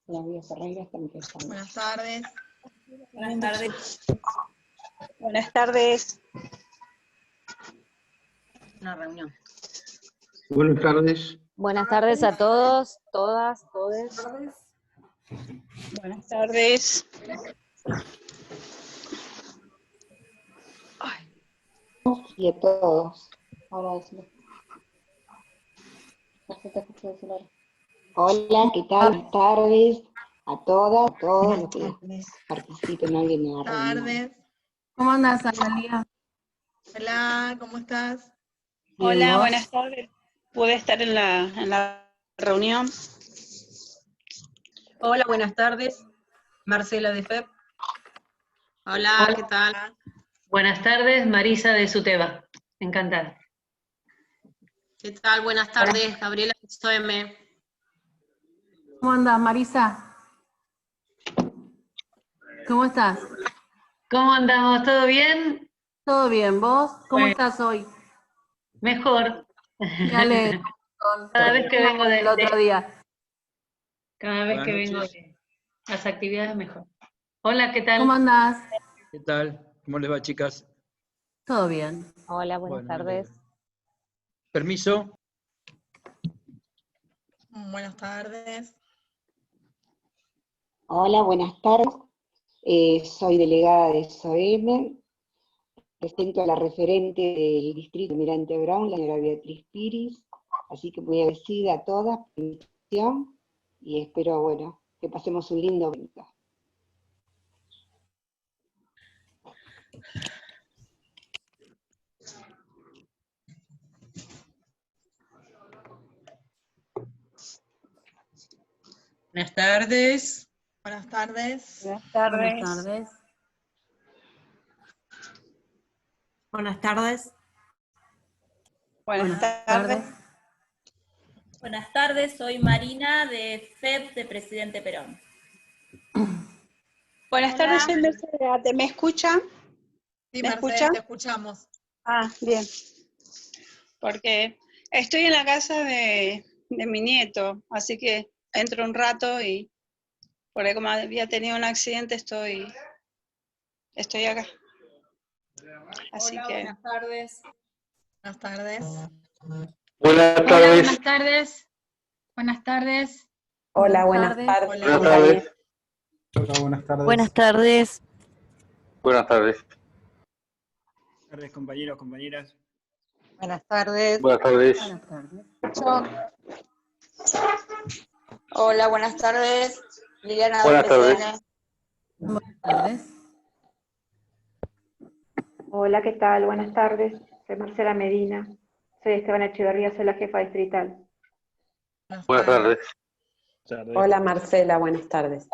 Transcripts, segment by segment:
Claudia Ferreira está empezando. Buenas tardes. Buenas tardes. Buenas tardes. Una reunión. Buenas tardes. Buenas tardes a todos, todas, todes. Buenas tardes. Y a todos. Ahora decimos. No se te escucha decir ahora. Hola, ¿qué tal? Buenas tardes a todas, a todos los que participen hoy en la Buenas reunión. tardes. ¿Cómo andas, Analia? Hola, ¿cómo estás? Hola, ¿vos? buenas tardes. Pude estar en la reunión. Hola, buenas tardes. Marcela de FEP. Hola, ¿qué tal? Buenas tardes, Marisa de Suteba. Encantada. ¿Qué tal? Buenas tardes, Gabriela de SOM. ¿Cómo andas, Marisa? ¿Cómo estás? ¿Cómo andamos? ¿Todo bien? ¿Todo bien? ¿Vos? ¿Cómo Bueno. estás hoy? Mejor. Me alegro. Cada vez que vengo El otro día. Cada vez que vengo de las actividades mejor. Hola, ¿qué tal? ¿Cómo andás? ¿Qué tal? ¿Cómo les va, chicas? Todo bien. Hola, buenas tardes. Permiso. Buenas tardes. Hola, buenas tardes. Soy delegada de SOM. Presento a la referente del distrito Almirante Brown, la señora Beatriz Piris. Así que muy agradecida a todas por la invitación y espero, bueno, que pasemos un lindo momento. Buenas tardes. Buenas tardes. Buenas tardes. Buenas tardes. Buenas tardes. Buenas tardes. Buenas tardes, soy Marina de FEP de Presidente Perón. Buenas tardes, soy Mercedes. ¿Me escucha? Sí, ¿Me Mercedes, escucha? te escuchamos. Ah, bien. Porque estoy en la casa de mi nieto, así que entro un rato y por ahí como había tenido un accidente estoy acá. Así Hola, que buenas tardes. Buenas tardes. Buenas Hola, tardes. buenas tardes. Buenas tardes. Hola, buenas tardes. tardes. Hola. Buenas tardes. Hola, buenas tardes. Buenas tardes. Buenas tardes. Buenas tardes, compañeros, compañeras. Buenas tardes. Buenas tardes. Buenas tardes. Hola, buenas tardes. Liliana de Buenas tardes. PCN. Buenas tardes. Hola, ¿qué tal? Buenas tardes. Soy Marcela Medina. Soy Esteban Echeverría, soy la jefa distrital. Buenas tardes. Hola, Marcela, buenas tardes.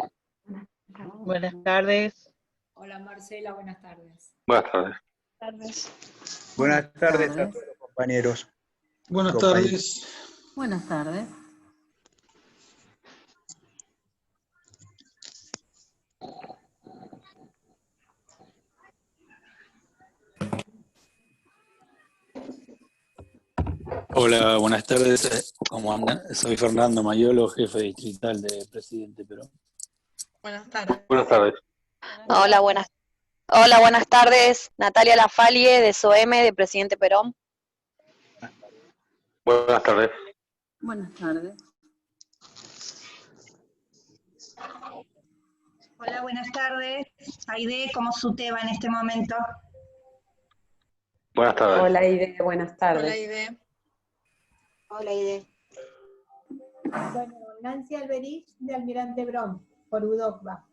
Buenas tardes. Hola, Marcela, buenas tardes. Buenas tardes. Buenas tardes a todos los compañeros. Buenas tardes. Buenas tardes. Hola, buenas tardes. ¿Cómo andan? Soy Fernando Mayolo, jefe distrital de Presidente Perón. Buenas tardes. Buenas tardes. Hola, buenas tardes. Natalia Lafalie de SOM de Presidente Perón. Buenas tardes. Buenas tardes. Hola, buenas tardes. Aide, como Suteba en este momento. Buenas tardes. Hola, Ide, buenas Hola, tardes. Ide. Hola, Ide. Bueno, Nancy Alberich de Almirante Brown, por UDOCBA.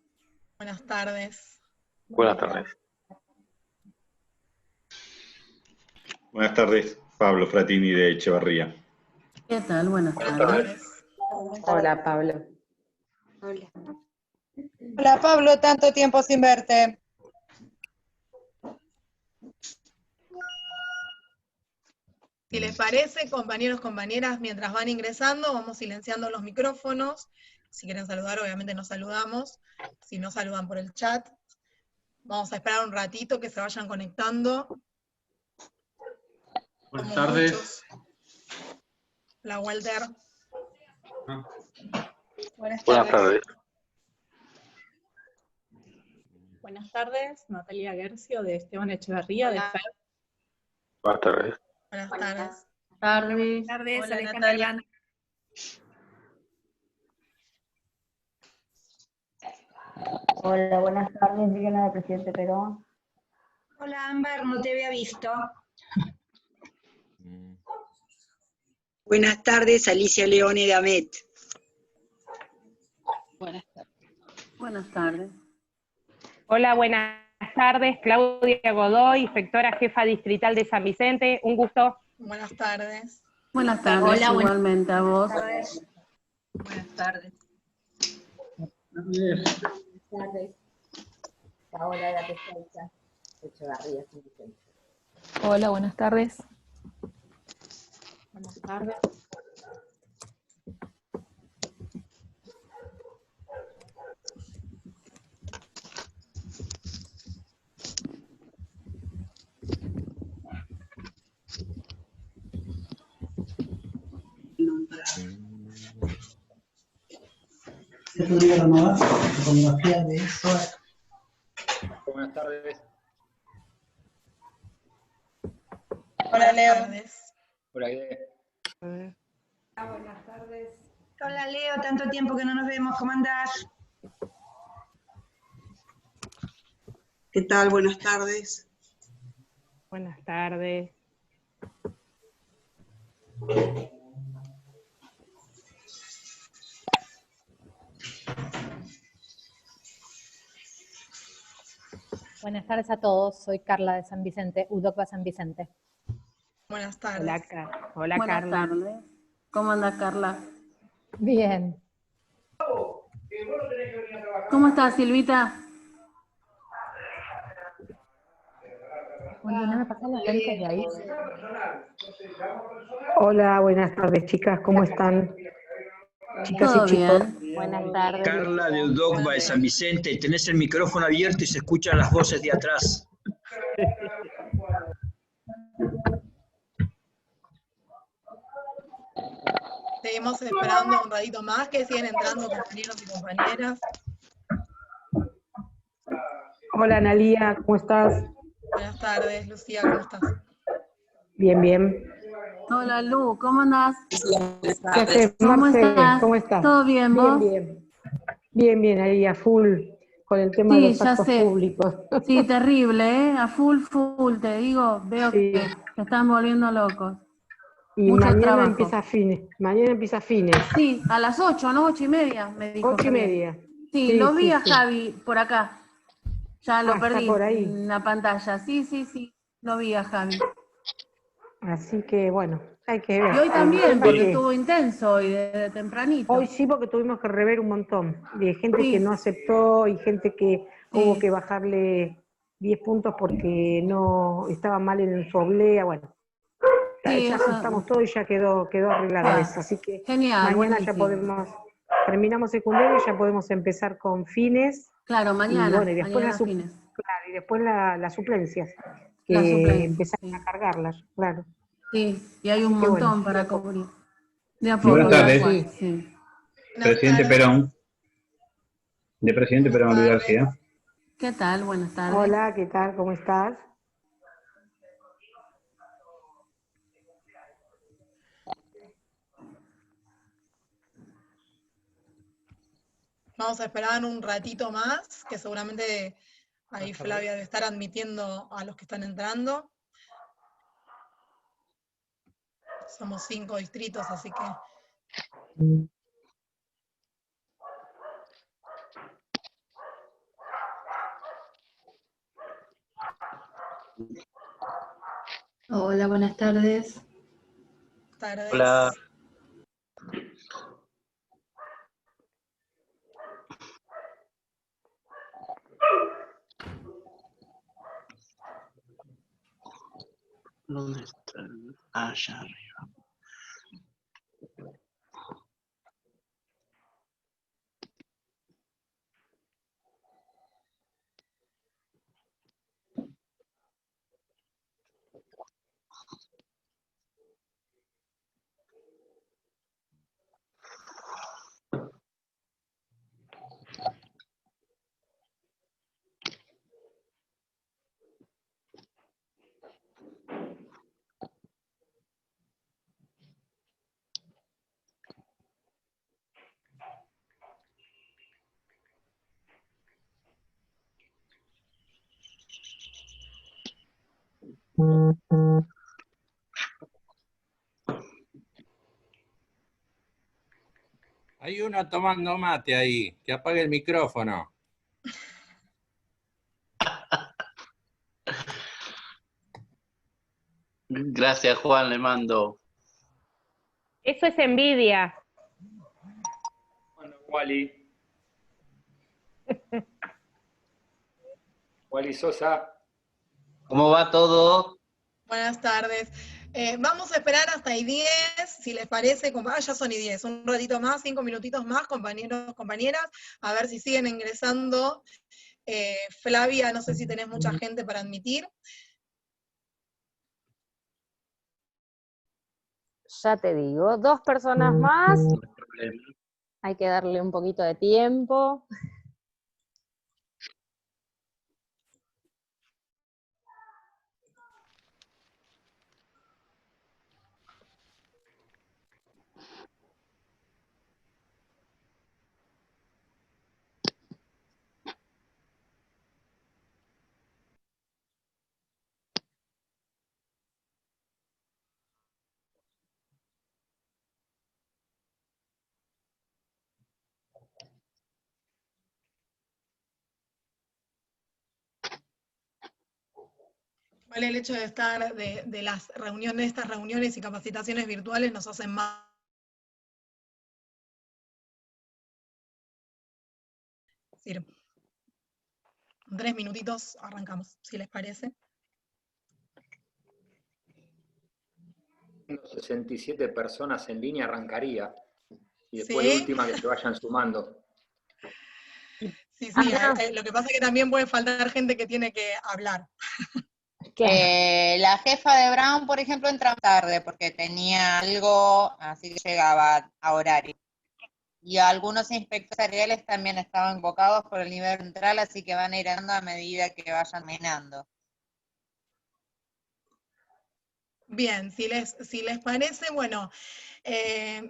Buenas tardes. Buenas tardes. Buenas tardes, Pablo Fratini de Echevarría. ¿Qué tal? Buenas Buenas tardes. tardes. Hola, Pablo. Hola. Hola, Pablo, tanto tiempo sin verte. Si les parece, compañeros, compañeras, mientras van ingresando, vamos silenciando los micrófonos. Si quieren saludar, obviamente nos saludamos. Si no, saludan por el chat. Vamos a esperar un ratito que se vayan conectando. Buenas Somos tardes. muchos. Hola, Walter. buenas Buenas tardes. tardes. Buenas tardes, Natalia Gercio de Esteban Echeverría de FED. Buenas tardes. Buenas tardes. Tardes. tardes, Hola, Alejandra Natalia. Albano. Hola, buenas tardes, Liliana de Presidente Perón. Hola Ámbar, no te había visto. Buenas tardes, Alicia Leone de AMET. Buenas tardes. Buenas tardes. Hola, buenas tardes. Claudia Godoy, inspectora jefa distrital de San Vicente. Un gusto. Buenas tardes. Buenas tardes, Hola, buenas igualmente a vos. tardes. Buenas tardes. Buenas tardes. Paola de la Pesqueira, Echeverría, San Vicente. Hola, buenas tardes. Buenas tardes. Buenas tardes. Hola, Leo. Buenas tardes. Por ahí. Buenas tardes. Hola Leo, tanto tiempo que no nos vemos, ¿cómo andás? ¿Qué tal? Buenas tardes. Buenas tardes. Buenas tardes a todos. Soy Carla de San Vicente, UDOCBA San Vicente. Buenas tardes. Hola Buenas Carla. tardes. ¿Cómo anda Carla? Bien. ¿Cómo estás, Silvita? Oye, ¿no me pasan los lentes de ahí? Hola, buenas tardes, chicas, ¿cómo están? Chicas Todo y chicos. bien. Buenas tardes. Carla de UDOCBA de San Vicente, tenés el micrófono abierto y se escuchan las voces de atrás. Seguimos esperando un ratito más, que siguen entrando compañeros y compañeras. Hola, Analía, ¿cómo estás? Buenas tardes, Lucía, ¿cómo estás? Bien, bien. Hola, Lu, ¿cómo andás? ¿Qué haces, ¿Cómo Marce? estás? ¿Cómo estás? ¿Todo bien, vos? Bien. Bien, bien, ahí a full con el tema de Sí, los ya actos sé. públicos. Sí, terrible, ¿eh? A full, te digo, veo Sí. que se están volviendo locos. Y Mucho mañana trabajo. empieza fines. Sí, a las 8, ¿no? 8:30, me dijo 8:30. Javier. Sí, lo vi a Javi por acá. Ya lo está perdí por ahí. en la pantalla. Sí, lo vi a Javi. Así que bueno, hay que ver. Y hoy también, tema porque que- estuvo intenso hoy, desde tempranito. Hoy sí, porque tuvimos que rever un montón. De gente Sí. que no aceptó y gente que hubo Sí. que bajarle 10 puntos porque no estaba mal en su oblea. Bueno, Sí, ya eso- ajustamos todo y ya quedó arreglado Ah, eso. Así que genial, mañana ya buenísimo. terminamos secundario y ya podemos empezar con fines. Claro, mañana, Y bueno, y después mañana fines. claro, y después las suplencias, que La suplencia, empezaron a cargarlas, claro. Sí, y hay Así un que bueno, montón para de a poco. cubrir. De a Muy buenas poco, tal tardes. cual, sí. Presidente Perón. De Presidente Perón, Luis García. ¿Qué tal? Buenas tardes. Hola, ¿qué tal? ¿Cómo estás? Vamos a esperar un ratito más, que seguramente ahí Flavia debe estar admitiendo a los que están entrando. Somos 5 distritos, así que... Hola, buenas tardes. Tardes. Hola. ¿Dónde está? Allá arriba. Hay uno tomando mate ahí, que apague el micrófono. Gracias, Juan, le mando. Eso es envidia. Bueno, Wally. Wally Sosa. ¿Cómo va todo? Buenas tardes. Vamos a esperar hasta I10, si les parece, ya son I10, un ratito más, 5 minutitos más, compañeros, compañeras, a ver si siguen ingresando. Flavia, no sé si tenés mucha gente para admitir. Ya te digo, 2 personas más. Hay que darle un poquito de tiempo. Vale, el hecho de estar, de las reuniones, estas reuniones y capacitaciones virtuales nos hacen más. Es decir, 3 minutitos arrancamos, si les parece. 67 personas en línea arrancaría. Y después Sí. la última que se vayan sumando. Sí, lo que pasa es que también puede faltar gente que tiene que hablar. La jefa de Brown, por ejemplo, entraba tarde porque tenía algo, así que llegaba a horario. Y algunos inspectores salariales también estaban convocados por el nivel central, así que van a ir dando a medida que vayan terminando. Bien, si les parece, bueno,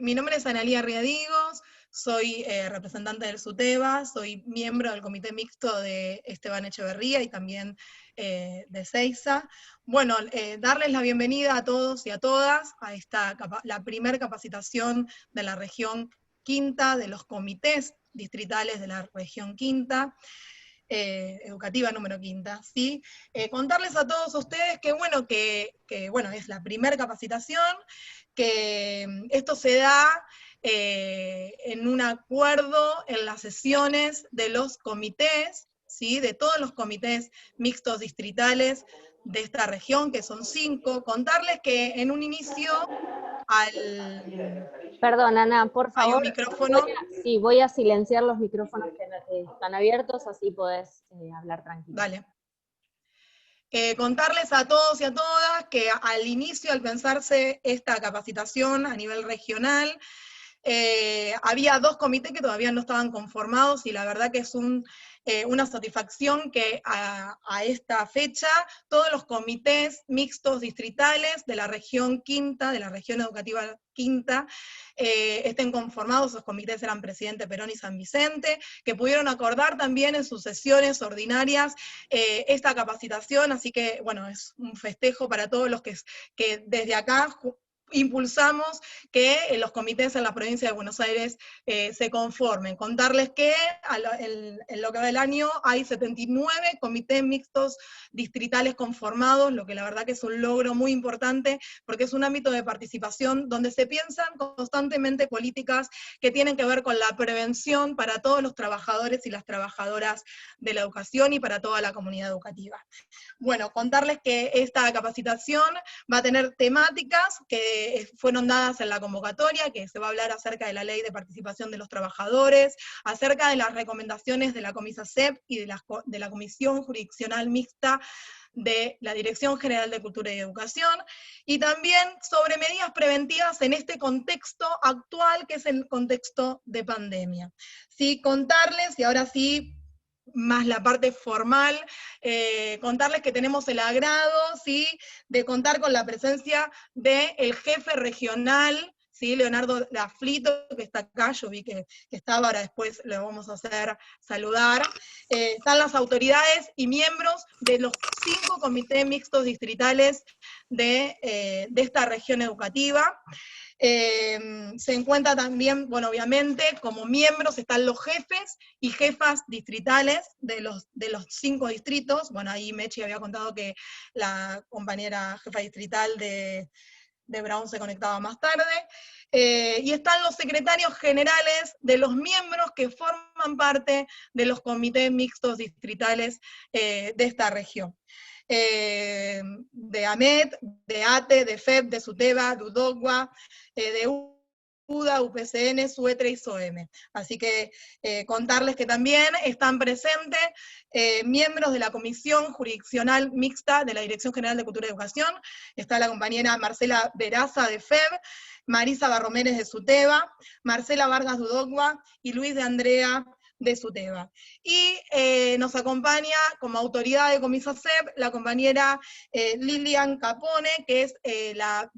mi nombre es Analía Riadigos, soy representante del SUTEBA, soy miembro del comité mixto de Esteban Echeverría y también de Seiza. Bueno, darles la bienvenida a todos y a todas a la primera capacitación de la región Quinta, de los comités distritales de la región Quinta. Educativa número Quinta, ¿sí? Contarles a todos ustedes que bueno, es la primera capacitación, que esto se da en un acuerdo en las sesiones de los comités, ¿sí? De todos los comités mixtos distritales de esta región, que son 5. Contarles que en un inicio Perdón, Ana, por favor. Hay un micrófono. Voy a silenciar los micrófonos que están abiertos, así podés hablar tranquilo. Dale. Contarles a todos y a todas que al inicio, al pensarse esta capacitación a nivel regional, había 2 comités que todavía no estaban conformados, y la verdad que es una satisfacción que a esta fecha todos los comités mixtos distritales de la región Quinta, de la región educativa Quinta, estén conformados. Esos comités eran Presidente Perón y San Vicente, que pudieron acordar también en sus sesiones ordinarias esta capacitación, así que bueno, es un festejo para todos los que desde acá impulsamos que los comités en la provincia de Buenos Aires se conformen. Contarles que en lo que va del año hay 79 comités mixtos distritales conformados, lo que la verdad que es un logro muy importante, porque es un ámbito de participación donde se piensan constantemente políticas que tienen que ver con la prevención para todos los trabajadores y las trabajadoras de la educación y para toda la comunidad educativa. Bueno, contarles que esta capacitación va a tener temáticas que fueron dadas en la convocatoria, que se va a hablar acerca de la ley de participación de los trabajadores, acerca de las recomendaciones de la Comisacep y de la Comisión Jurisdiccional Mixta de la Dirección General de Cultura y Educación, y también sobre medidas preventivas en este contexto actual, que es el contexto de pandemia. Sí, contarles, y ahora sí, más la parte formal, contarles que tenemos el agrado, ¿sí?, de contar con la presencia del jefe regional, ¿sí? Leonardo Laflito, que está acá, yo vi que estaba, ahora después le vamos a hacer saludar. Están las autoridades y miembros de los 5 comités mixtos distritales de esta región educativa. Se encuentra también, bueno, obviamente, como miembros están los jefes y jefas distritales de los 5 distritos. Bueno, ahí Mechi había contado que la compañera jefa distrital de Brown se conectaba más tarde. Y están los secretarios generales de los miembros que forman parte de los comités mixtos distritales de esta región. De AMET, de ATE, de FEP, de SUTEBA, de UDOGUA, de UDA, UPCN, SUETRE y SOEME. Así que contarles que también están presentes miembros de la Comisión Jurisdiccional Mixta de la Dirección General de Cultura y Educación. Está la compañera Marcela Veraza de FEB, Marisa Barromeres de SUTEBA, Marcela Vargas de UDOGUA y Luis de Andrea de SUTEBA. Y nos acompaña como autoridad de Comisacep la compañera Lilian Capone, que es la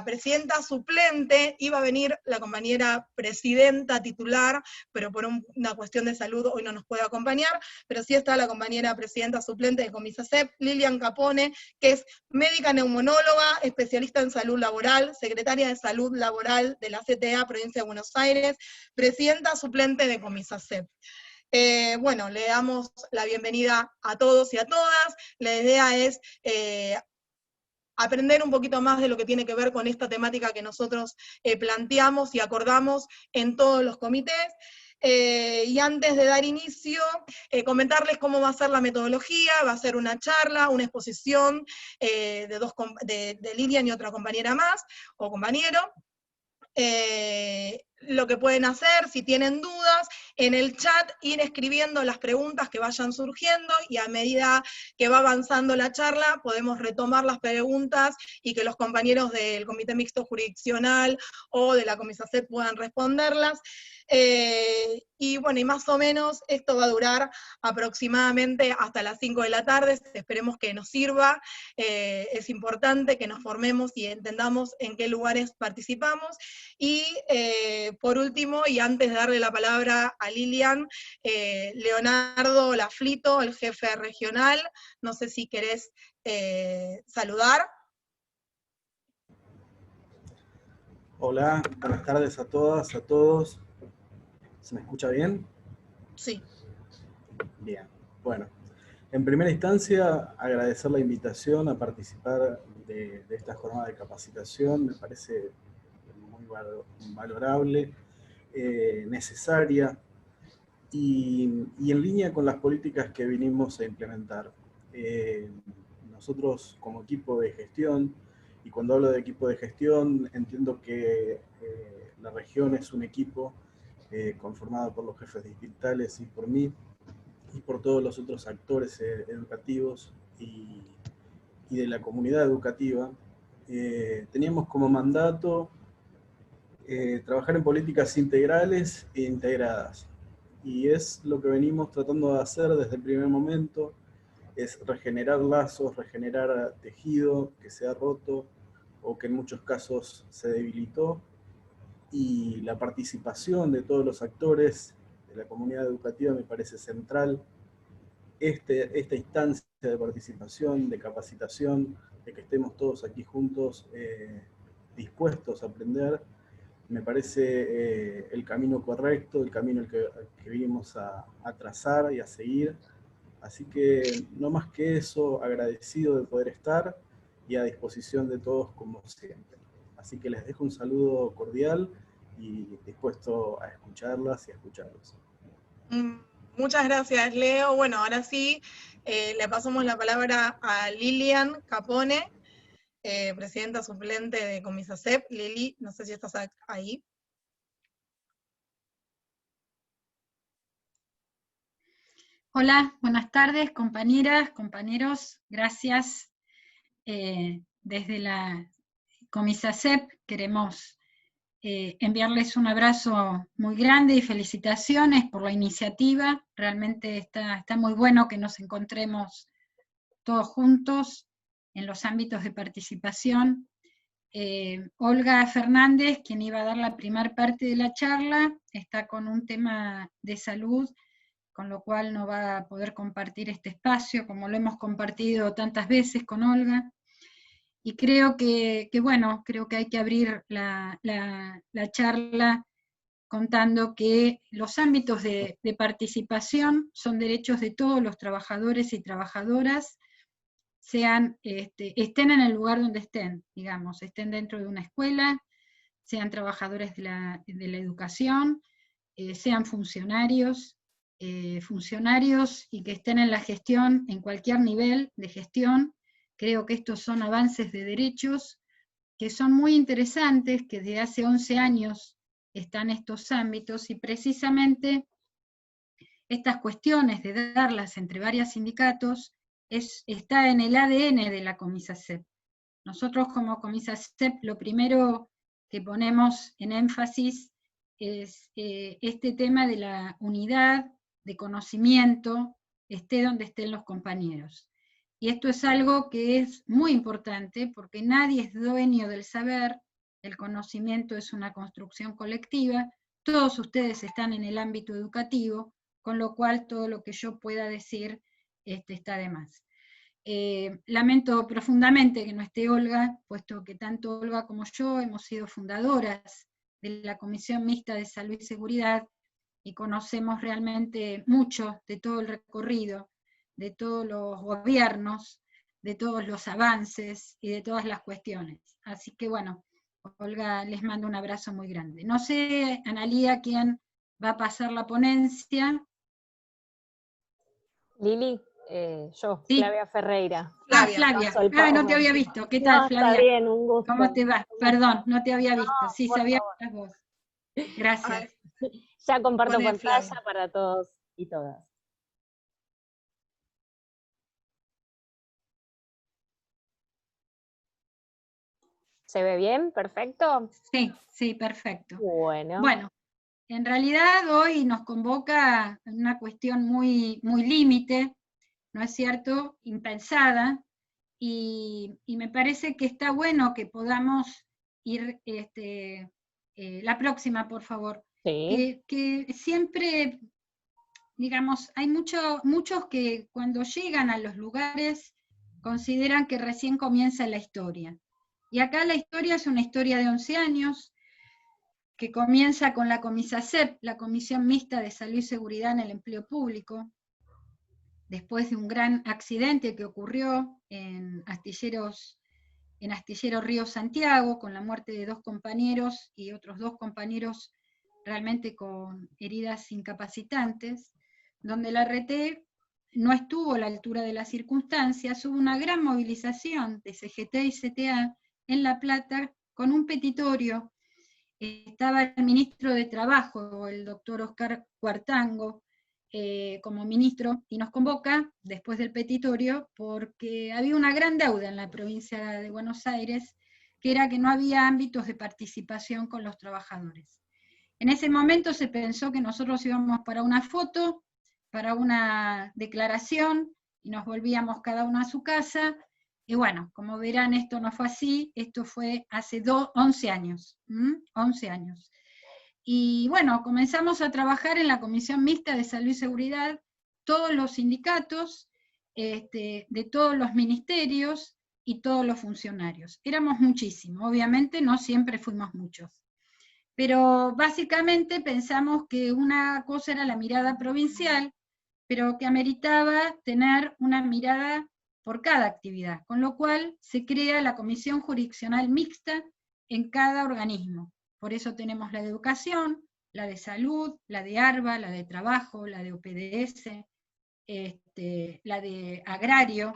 presidenta suplente. Iba a venir la compañera presidenta titular, pero por una cuestión de salud hoy no nos puede acompañar, pero sí está la compañera presidenta suplente de Comisacep, Lilian Capone, que es médica neumonóloga, especialista en salud laboral, secretaria de salud laboral de la CTA Provincia de Buenos Aires, presidenta suplente de Comisacep. Bueno, le damos la bienvenida a todos y a todas. La idea es aprender un poquito más de lo que tiene que ver con esta temática que nosotros planteamos y acordamos en todos los comités. Y antes de dar inicio, comentarles cómo va a ser la metodología. Va a ser una charla, una exposición de Lilian y otra compañera más, o compañero. Lo que pueden hacer, si tienen dudas, en el chat ir escribiendo las preguntas que vayan surgiendo, y a medida que va avanzando la charla, podemos retomar las preguntas y que los compañeros del Comité Mixto Jurisdiccional o de la Comisacep puedan responderlas. Y bueno, y más o menos esto va a durar aproximadamente hasta las 5 de la tarde, esperemos que nos sirva. Es importante que nos formemos y entendamos en qué lugares participamos. Y por último, y antes de darle la palabra a Lilian, Leonardo Laflito, el jefe regional, no sé si querés saludar. Hola, buenas tardes a todas, a todos. ¿Se me escucha bien? Sí. Bien, bueno. En primera instancia, agradecer la invitación a participar de esta jornada de capacitación. Me parece muy valorable, necesaria y en línea con las políticas que vinimos a implementar. Nosotros como equipo de gestión, y cuando hablo de equipo de gestión, entiendo que la región es un equipo conformado por los jefes distritales y por mí, y por todos los otros actores educativos y de la comunidad educativa. Teníamos como mandato trabajar en políticas integrales e integradas. Y es lo que venimos tratando de hacer desde el primer momento, es regenerar lazos, regenerar tejido que se ha roto o que en muchos casos se debilitó, y la participación de todos los actores de la comunidad educativa me parece central. Esta instancia de participación, de capacitación, de que estemos todos aquí juntos dispuestos a aprender, me parece el camino correcto, el camino que vinimos a trazar y a seguir. Así que no más que eso, agradecido de poder estar y a disposición de todos como siempre. Así que les dejo un saludo cordial y dispuesto a escucharlas y a escucharlos. Muchas gracias, Leo. Bueno, ahora sí, le pasamos la palabra a Lilian Capone, presidenta suplente de Comisacep. Lili, no sé si estás ahí. Hola, buenas tardes, compañeras, compañeros. Gracias. Desde la Comisacep queremos enviarles un abrazo muy grande y felicitaciones por la iniciativa. Realmente está muy bueno que nos encontremos todos juntos en los ámbitos de participación. Olga Fernández, quien iba a dar la primera parte de la charla, está con un tema de salud, con lo cual no va a poder compartir este espacio, como lo hemos compartido tantas veces con Olga. Y creo que bueno, creo que hay que abrir la charla contando que los ámbitos de participación son derechos de todos los trabajadores y trabajadoras, estén en el lugar donde estén, digamos, estén dentro de una escuela, sean trabajadores de la educación, sean funcionarios y que estén en la gestión, en cualquier nivel de gestión. Creo que estos son avances de derechos que son muy interesantes, que desde hace 11 años están estos ámbitos, y precisamente estas cuestiones de darlas entre varios sindicatos está en el ADN de la Comisacep. Nosotros como Comisacep lo primero que ponemos en énfasis es este tema de la unidad, de conocimiento, esté donde estén los compañeros. Y esto es algo que es muy importante porque nadie es dueño del saber, el conocimiento es una construcción colectiva, todos ustedes están en el ámbito educativo, con lo cual todo lo que yo pueda decir está de más. Lamento profundamente que no esté Olga, puesto que tanto Olga como yo hemos sido fundadoras de la Comisión Mixta de Salud y Seguridad, y conocemos realmente mucho de todo el recorrido, de todos los gobiernos, de todos los avances y de todas las cuestiones. Así que bueno, Olga, les mando un abrazo muy grande. No sé, Analía, quién va a pasar la ponencia. Lili, yo, Sí. Flavia Ferreira. Flavia. Soy No te había visto. ¿Qué tal, No, Flavia? está bien, un gusto. ¿Cómo te va? Perdón, no te había visto. Sí, por sabía favor. que eras vos. Gracias. Ya comparto Pone pantalla Flavia. para todos y todas. ¿Se ve bien? ¿Perfecto? Sí, perfecto. Bueno. Bueno, en realidad hoy nos convoca una cuestión muy, muy límite, ¿no es cierto?, impensada, y me parece que está bueno que podamos ir, la próxima, por favor, Sí. que siempre, digamos, hay muchos que cuando llegan a los lugares consideran que recién comienza la historia, y acá la historia es una historia de 11 años, que comienza con la Comisacep, la Comisión Mixta de Salud y Seguridad en el Empleo Público, después de un gran accidente que ocurrió en Astillero Río Santiago, con la muerte de 2 compañeros y otros 2 compañeros realmente con heridas incapacitantes, donde la RT no estuvo a la altura de las circunstancias. Hubo una gran movilización de CGT y CTA en La Plata con un petitorio. Estaba el ministro de Trabajo, el doctor Oscar Cuartango, como ministro, y nos convoca después del petitorio porque había una gran deuda en la provincia de Buenos Aires, que era que no había ámbitos de participación con los trabajadores. En ese momento se pensó que nosotros íbamos para una foto, para una declaración, y nos volvíamos cada uno a su casa, y bueno, como verán, esto no fue así, esto fue hace 11 años, 11 años. Y bueno, comenzamos a trabajar en la Comisión Mixta de Salud y Seguridad, todos los sindicatos, de todos los ministerios y todos los funcionarios. Éramos muchísimos, obviamente no siempre fuimos muchos. Pero básicamente pensamos que una cosa era la mirada provincial, pero que ameritaba tener una mirada por cada actividad, con lo cual se crea la Comisión Jurisdiccional Mixta en cada organismo. Por eso tenemos la de Educación, la de Salud, la de ARBA, la de Trabajo, la de OPDS, la de Agrario,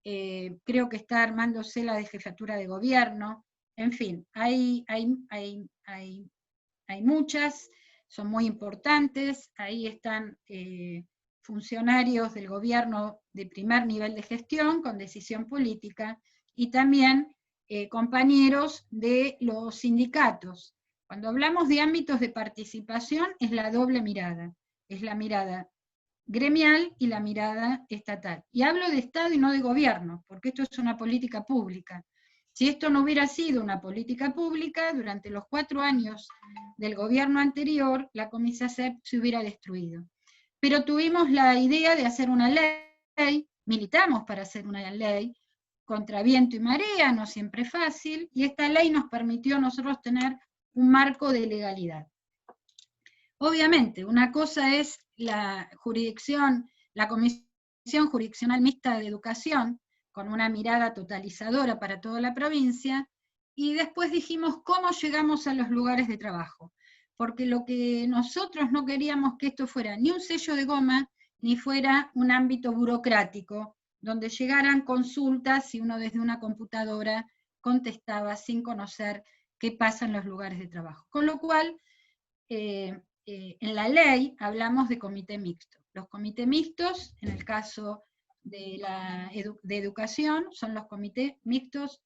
creo que está armándose la de Jefatura de Gobierno, en fin, hay muchas, son muy importantes, ahí están funcionarios del gobierno de primer nivel de gestión con decisión política, y también compañeros de los sindicatos. Cuando hablamos de ámbitos de participación es la doble mirada, es la mirada gremial y la mirada estatal. Y hablo de Estado y no de gobierno, porque esto es una política pública. Si esto no hubiera sido una política pública, durante los 4 años del gobierno anterior, la Comisacep se hubiera destruido. Pero tuvimos la idea de hacer una ley, militamos para hacer una ley, contra viento y marea, no siempre fácil, y esta ley nos permitió a nosotros tener un marco de legalidad. Obviamente, una cosa es la jurisdicción, la Comisión Jurisdiccional Mixta de Educación, con una mirada totalizadora para toda la provincia, y después dijimos cómo llegamos a los lugares de trabajo, porque lo que nosotros no queríamos que esto fuera ni un sello de goma, ni fuera un ámbito burocrático, donde llegaran consultas y uno desde una computadora contestaba sin conocer qué pasa en los lugares de trabajo. Con lo cual, en la ley hablamos de comité mixto. Los comités mixtos, en el caso de educación, son los comités mixtos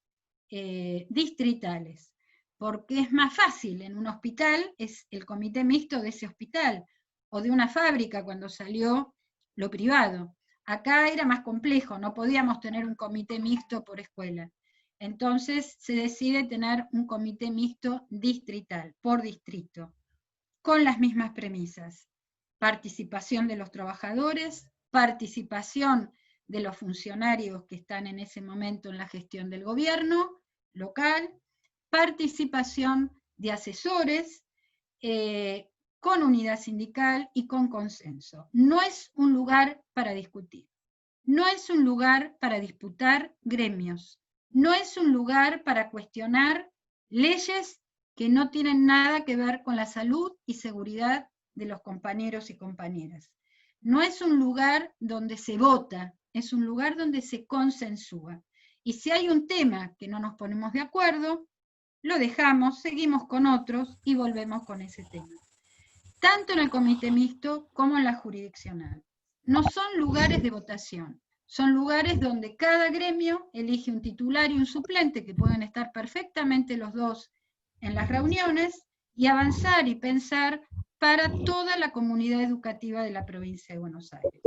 distritales, porque es más fácil. En un hospital es el comité mixto de ese hospital, o de una fábrica cuando salió lo privado. Acá era más complejo, no podíamos tener un comité mixto por escuela. Entonces se decide tener un comité mixto distrital, por distrito, con las mismas premisas. Participación de los trabajadores, participación de los funcionarios que están en ese momento en la gestión del gobierno local, participación de asesores, con unidad sindical y con consenso. No es un lugar para discutir, no es un lugar para disputar gremios, no es un lugar para cuestionar leyes que no tienen nada que ver con la salud y seguridad de los compañeros y compañeras. No es un lugar donde se vota, es un lugar donde se consensúa. Y si hay un tema que no nos ponemos de acuerdo, lo dejamos, seguimos con otros y volvemos con ese tema. Tanto en el comité mixto como en la jurisdiccional. No son lugares de votación, son lugares donde cada gremio elige un titular y un suplente, que pueden estar perfectamente los dos en las reuniones, y avanzar y pensar para toda la comunidad educativa de la provincia de Buenos Aires.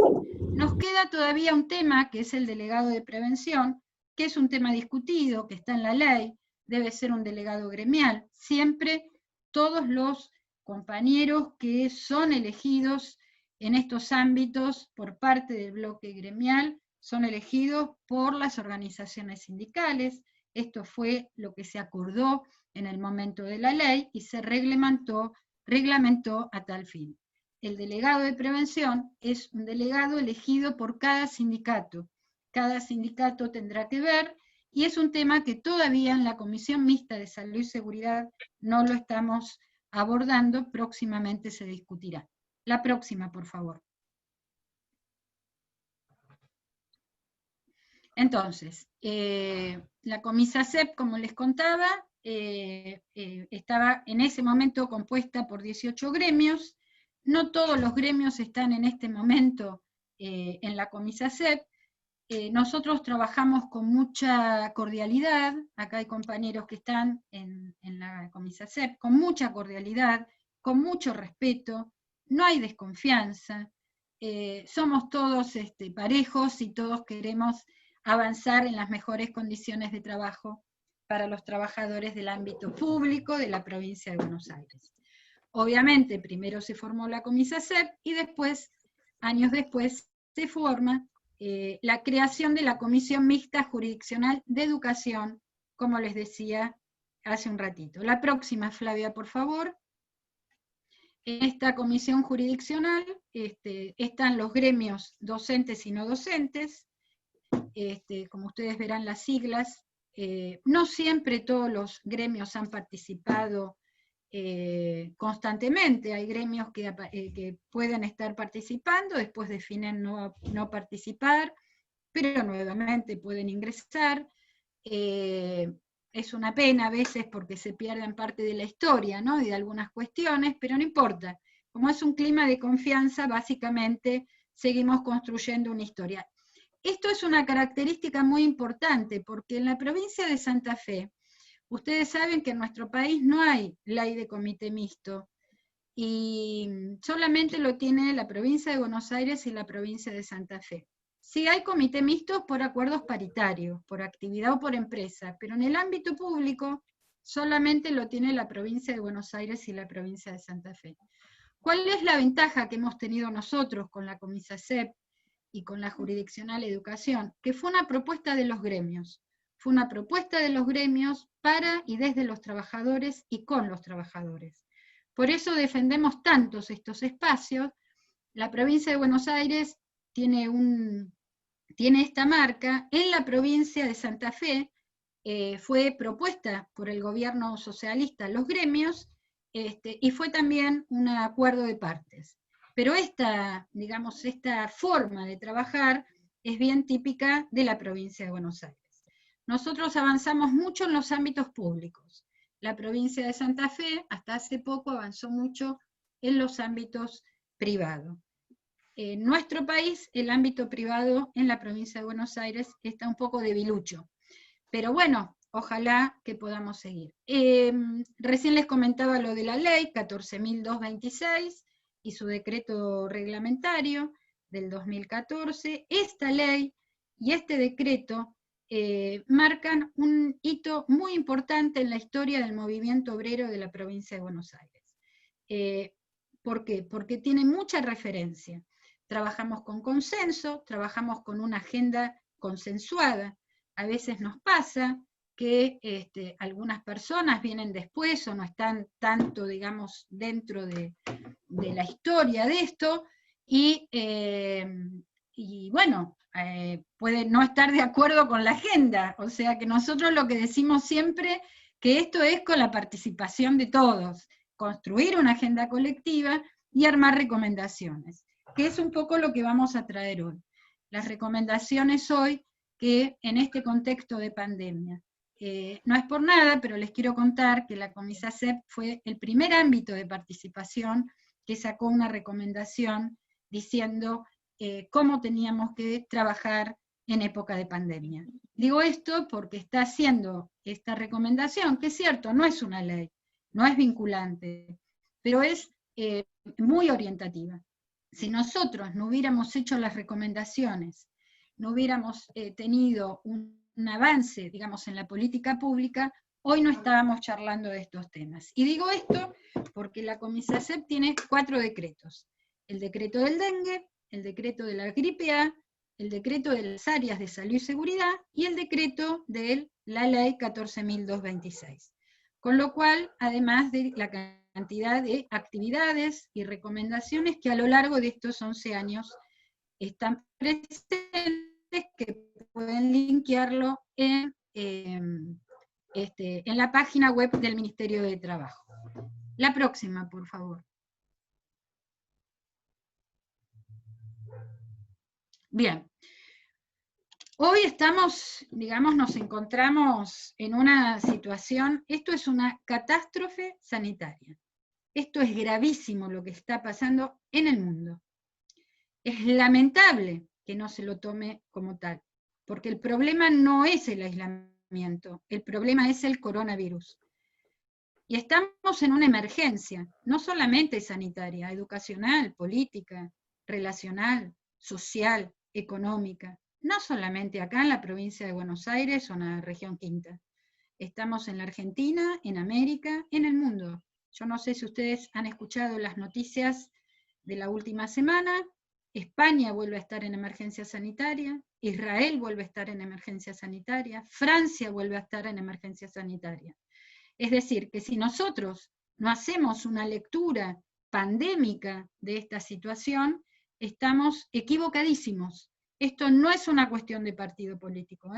Nos queda todavía un tema, que es el delegado de prevención, que es un tema discutido, que está en la ley, debe ser un delegado gremial. Siempre todos los compañeros que son elegidos en estos ámbitos por parte del bloque gremial son elegidos por las organizaciones sindicales. Esto fue lo que se acordó en el momento de la ley y se reglamentó a tal fin. El delegado de prevención es un delegado elegido por cada sindicato. Cada sindicato tendrá que ver, y es un tema que todavía en la Comisión Mixta de Salud y Seguridad no lo estamos abordando, próximamente se discutirá. La próxima, por favor. Entonces, la Comisacep, como les contaba, estaba en ese momento compuesta por 18 gremios. No todos los gremios están en este momento en la Comisacep. Nosotros trabajamos con mucha cordialidad, acá hay compañeros que están en la Comisacep, con mucha cordialidad, con mucho respeto, no hay desconfianza, somos todos parejos y todos queremos avanzar en las mejores condiciones de trabajo para los trabajadores del ámbito público de la provincia de Buenos Aires. Obviamente, primero se formó la Comisacep y después, años después, se forma la creación de la Comisión Mixta Jurisdiccional de Educación, como les decía hace un ratito. La próxima, Flavia, por favor. En esta comisión jurisdiccional están los gremios docentes y no docentes, como ustedes verán las siglas. No siempre todos los gremios han participado constantemente, hay gremios que pueden estar participando, después definen no participar, pero nuevamente pueden ingresar. Es una pena a veces porque se pierden parte de la historia, ¿no? Y de algunas cuestiones, pero no importa. Como es un clima de confianza, básicamente seguimos construyendo una historia. Esto es una característica muy importante, porque en la provincia de Santa Fe, ustedes saben que en nuestro país no hay ley de comité mixto, y solamente lo tiene la provincia de Buenos Aires y la provincia de Santa Fe. Sí hay comité mixtos por acuerdos paritarios, por actividad o por empresa, pero en el ámbito público solamente lo tiene la provincia de Buenos Aires y la provincia de Santa Fe. ¿Cuál es la ventaja que hemos tenido nosotros con la Comisacep y con la Jurisdiccional Educación? Que fue una propuesta de los gremios. Fue una propuesta de los gremios para y desde los trabajadores y con los trabajadores. Por eso defendemos tantos estos espacios. La provincia de Buenos Aires tiene esta marca. En la provincia de Santa Fe fue propuesta por el gobierno socialista los gremios, y fue también un acuerdo de partes. Pero esta forma de trabajar es bien típica de la provincia de Buenos Aires. Nosotros avanzamos mucho en los ámbitos públicos. La provincia de Santa Fe, hasta hace poco, avanzó mucho en los ámbitos privados. En nuestro país, el ámbito privado en la provincia de Buenos Aires está un poco debilucho. Pero bueno, ojalá que podamos seguir. Recién les comentaba lo de la ley 14.226 y su decreto reglamentario del 2014. Esta ley y este decreto marcan un hito muy importante en la historia del movimiento obrero de la provincia de Buenos Aires. ¿Por qué? Porque tiene mucha referencia. Trabajamos con consenso, trabajamos con una agenda consensuada. A veces nos pasa que algunas personas vienen después o no están tanto, digamos, dentro de la historia de esto, y bueno, puede no estar de acuerdo con la agenda. O sea que nosotros lo que decimos siempre, que esto es con la participación de todos, construir una agenda colectiva y armar recomendaciones, que es un poco lo que vamos a traer hoy. Las recomendaciones hoy, que en este contexto de pandemia, no es por nada, pero les quiero contar que la Comisacep fue el primer ámbito de participación que sacó una recomendación diciendo cómo teníamos que trabajar en época de pandemia. Digo esto porque está haciendo esta recomendación, que es cierto, no es una ley, no es vinculante, pero es muy orientativa. Si nosotros no hubiéramos hecho las recomendaciones, no hubiéramos tenido un avance, digamos, en la política pública, hoy no estábamos charlando de estos temas. Y digo esto porque la Comisacep tiene 4 decretos. El decreto del dengue, el decreto de la gripe A, el decreto de las áreas de salud y seguridad, y el decreto de la ley 14.226. Con lo cual, además de la cantidad de actividades y recomendaciones que a lo largo de estos 11 años están presentes, que pueden linkearlo en la página web del Ministerio de Trabajo. La próxima, por favor. Bien. Hoy estamos, digamos, nos encontramos en una situación, esto es una catástrofe sanitaria. Esto es gravísimo lo que está pasando en el mundo. Es lamentable que no se lo tome como tal, porque el problema no es el aislamiento, el problema es el coronavirus. Y estamos en una emergencia, no solamente sanitaria, educacional, política, relacional, social, económica. No solamente acá en la provincia de Buenos Aires o en la región Quinta. Estamos en la Argentina, en América, en el mundo. Yo no sé si ustedes han escuchado las noticias de la última semana. España vuelve a estar en emergencia sanitaria, Israel vuelve a estar en emergencia sanitaria, Francia vuelve a estar en emergencia sanitaria. Es decir, que si nosotros no hacemos una lectura pandémica de esta situación, estamos equivocadísimos. Esto no es una cuestión de partido político,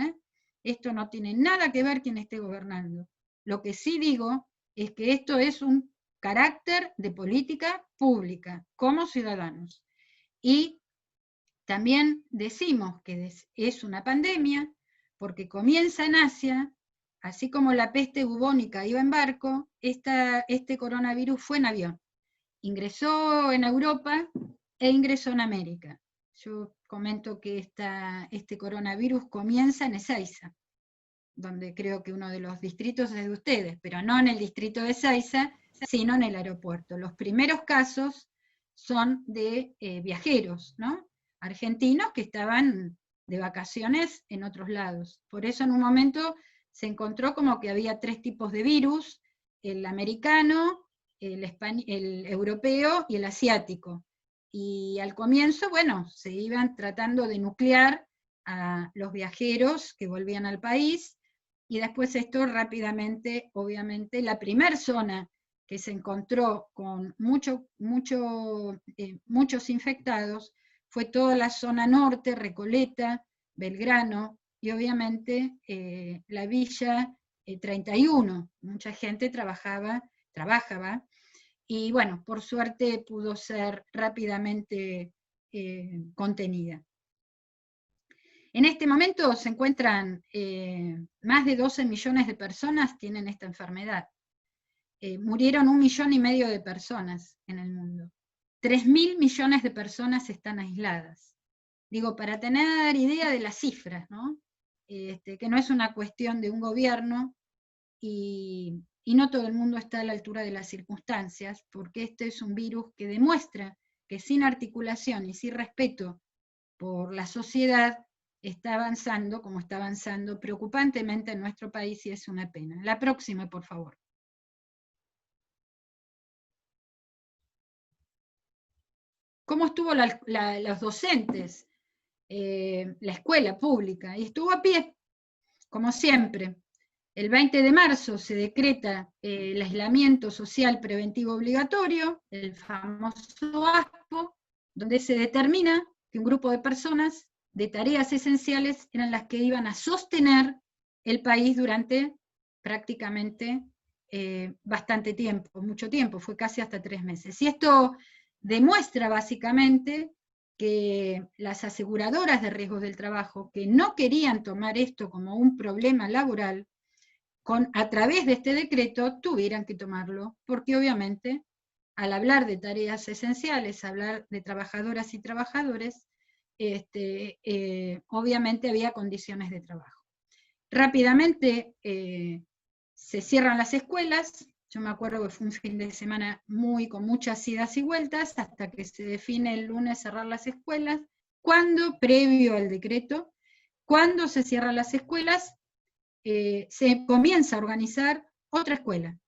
Esto no tiene nada que ver quien esté gobernando. Lo que sí digo es que esto es un carácter de política pública, como ciudadanos. Y también decimos que es una pandemia, porque comienza en Asia, así como la peste bubónica iba en barco, este coronavirus fue en avión. Ingresó en Europa e ingresó en América. Yo comento que este coronavirus comienza en Ezeiza, donde creo que uno de los distritos es de ustedes, pero no en el distrito de Ezeiza, sino en el aeropuerto. Los primeros casos son de viajeros, ¿no? Argentinos que estaban de vacaciones en otros lados. Por eso en un momento se encontró como que había 3 tipos de virus: el americano, el europeo y el asiático. Y al comienzo, bueno, se iban tratando de nuclear a los viajeros que volvían al país, y después esto rápidamente, obviamente, la primer zona que se encontró con muchos infectados fue toda la zona norte, Recoleta, Belgrano, y obviamente la Villa 31, mucha gente trabajaba, y bueno, por suerte pudo ser rápidamente contenida. En este momento se encuentran más de 12 millones de personas tienen esta enfermedad. Murieron 1,5 millones de personas en el mundo. 3.000 millones de personas están aisladas. Digo, para tener idea de las cifras, ¿no? Que no es una cuestión de un gobierno, y no todo el mundo está a la altura de las circunstancias, porque este es un virus que demuestra que sin articulación y sin respeto por la sociedad está avanzando como está avanzando preocupantemente en nuestro país, y es una pena. La próxima, por favor. ¿Cómo estuvo los docentes? La escuela pública, y estuvo a pie, como siempre. El 20 de marzo se decreta el aislamiento social preventivo obligatorio, el famoso ASPO, donde se determina que un grupo de personas de tareas esenciales eran las que iban a sostener el país durante prácticamente bastante tiempo, mucho tiempo, fue casi hasta 3 meses. Y esto demuestra básicamente que las aseguradoras de riesgos del trabajo, que no querían tomar esto como un problema laboral, a través de este decreto tuvieran que tomarlo, porque obviamente al hablar de tareas esenciales, hablar de trabajadoras y trabajadores, obviamente había condiciones de trabajo. Rápidamente se cierran las escuelas. Yo me acuerdo que fue un fin de semana con muchas idas y vueltas, hasta que se define el lunes cerrar las escuelas, cuando, previo al decreto, cuando se cierran las escuelas, se comienza a organizar otra escuela,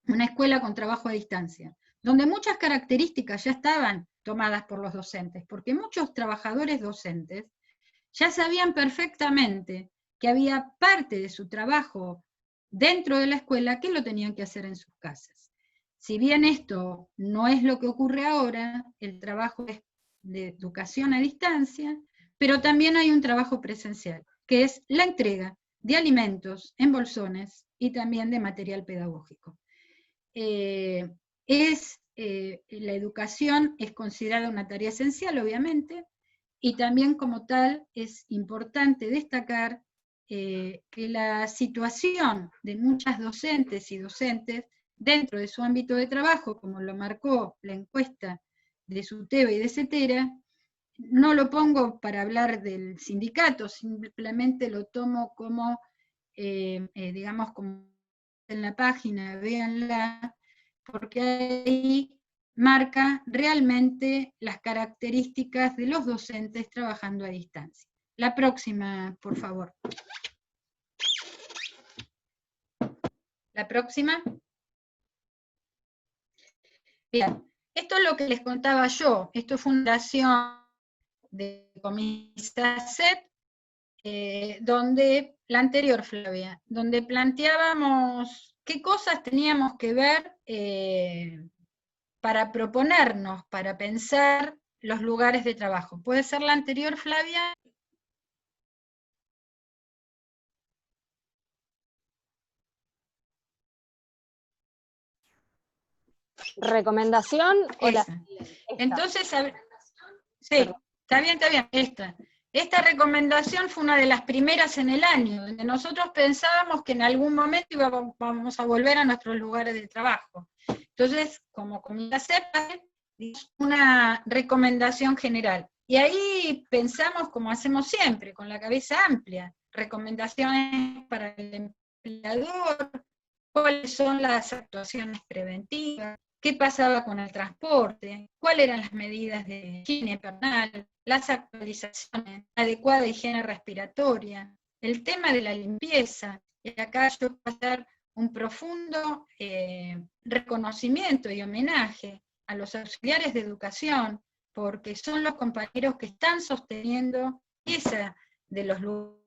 una escuela con trabajo a distancia, donde muchas características ya estaban tomadas por los docentes, porque muchos trabajadores docentes ya sabían perfectamente que había parte de su trabajo dentro de la escuela que lo tenían que hacer en sus casas. Si bien esto no es lo que ocurre ahora, el trabajo es de educación a distancia, pero también hay un trabajo presencial, que es la entrega de alimentos en bolsones y también de material pedagógico. La educación es considerada una tarea esencial, obviamente, y también como tal es importante destacar que la situación de muchas docentes y docentes dentro de su ámbito de trabajo, como lo marcó la encuesta de SUTEBA y de CETERA, no lo pongo para hablar del sindicato, simplemente lo tomo como, digamos, como en la página, véanla, porque ahí marca realmente las características de los docentes trabajando a distancia. La próxima, por favor. La próxima. Bien, esto es lo que les contaba yo. Esto es Fundación de Comisacet, donde, la anterior, Flavia, donde planteábamos qué cosas teníamos que ver para proponernos, para pensar los lugares de trabajo. ¿Puede ser la anterior, Flavia? ¿Recomendación o la? Entonces, sí, está bien, esta. Esta recomendación fue una de las primeras en el año, donde nosotros pensábamos que en algún momento íbamos a volver a nuestros lugares de trabajo. Entonces, como comunidad CEPA, una recomendación general. Y ahí pensamos, como hacemos siempre, con la cabeza amplia, recomendaciones para el empleador, cuáles son las actuaciones preventivas, qué qué pasaba con el transporte, cuáles eran las medidas de higiene personal, las actualizaciones, la adecuada higiene respiratoria, el tema de la limpieza. Y acá yo voy a hacer un profundo reconocimiento y homenaje a los auxiliares de educación, porque son los compañeros que están sosteniendo esa de los lugares,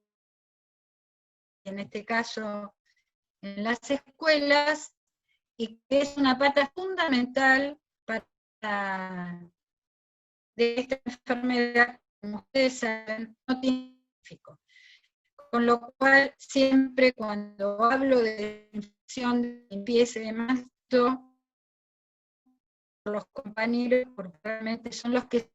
en este caso en las escuelas, y que es una pata fundamental para de esta enfermedad, como ustedes saben, no tiene diagnóstico. Con lo cual, siempre cuando hablo de infección, de limpieza y demás, los compañeros, porque realmente son los que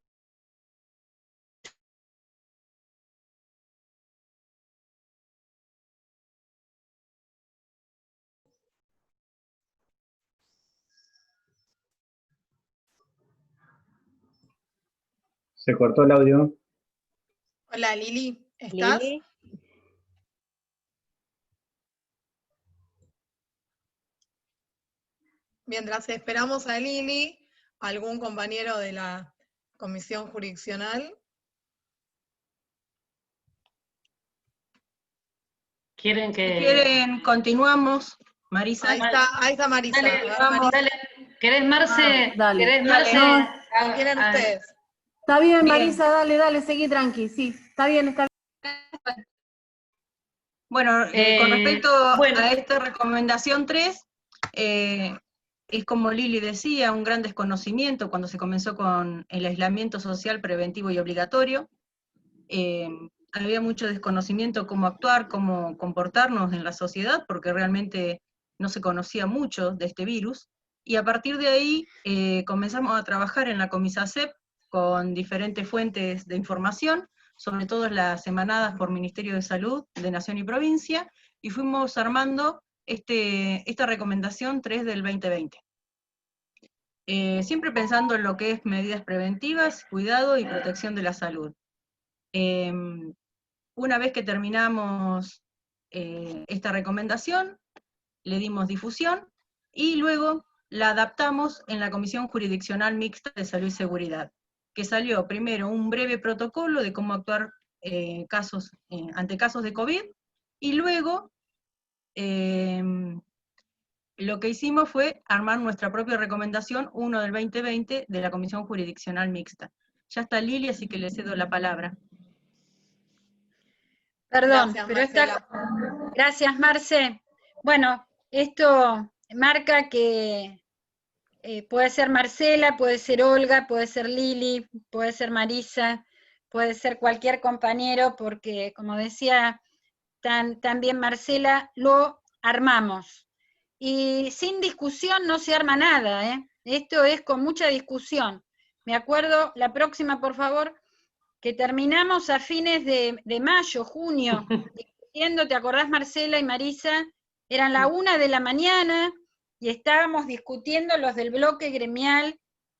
Se cortó el audio. Hola Lili, ¿estás? Lili. Mientras esperamos a Lili, ¿algún compañero de la comisión jurisdiccional? ¿Quieren Si que...? quieren, continuamos. Marisa. Ahí está Marisa. Dale, A ver, vamos, Marisa. dale. ¿Querés, Marce? Dale. ¿Querés, Dale, Marce? ¿qué quieren ustedes? Está bien, Bien. Marisa, dale, seguí tranqui, sí, está bien, está bien. Bueno, con respecto bueno. a esta recomendación 3, es como Lili decía, un gran desconocimiento cuando se comenzó con el aislamiento social preventivo y obligatorio. Había mucho desconocimiento cómo actuar, cómo comportarnos en la sociedad, porque realmente no se conocía mucho de este virus. Y a partir de ahí comenzamos a trabajar en la Comisacep con diferentes fuentes de información, sobre todo las emanadas por Ministerio de Salud de Nación y Provincia, y fuimos armando esta recomendación 3 del 2020. Siempre pensando en lo que es medidas preventivas, cuidado y protección de la salud. Una vez que terminamos esta recomendación, le dimos difusión, y luego la adaptamos en la Comisión Jurisdiccional Mixta de Salud y Seguridad, que salió primero un breve protocolo de cómo actuar ante casos de COVID, y luego lo que hicimos fue armar nuestra propia recomendación 1 del 2020 de la Comisión Jurisdiccional Mixta. Ya está Lili, así que le cedo la palabra. Perdón, Gracias, pero Marcela. gracias, Marce. Bueno, esto marca que puede ser Marcela, puede ser Olga, puede ser Lili, puede ser Marisa, puede ser cualquier compañero, porque como decía también Marcela, lo armamos. Y sin discusión no se arma nada, ¿eh? Esto es con mucha discusión. Me acuerdo, la próxima, por favor, que terminamos a fines de mayo, junio, discutiendo, ¿te acordás, Marcela y Marisa? Eran la 1 de la mañana y estábamos discutiendo los del bloque gremial,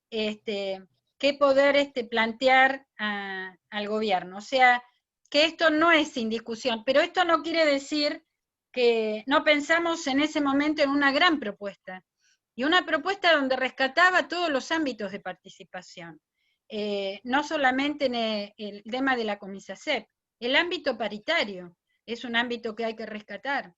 qué poder plantear al gobierno. O sea, que esto no es sin discusión, pero esto no quiere decir que no pensamos en ese momento en una gran propuesta, y una propuesta donde rescataba todos los ámbitos de participación. No solamente en el tema de la Comisacep, el ámbito paritario es un ámbito que hay que rescatar.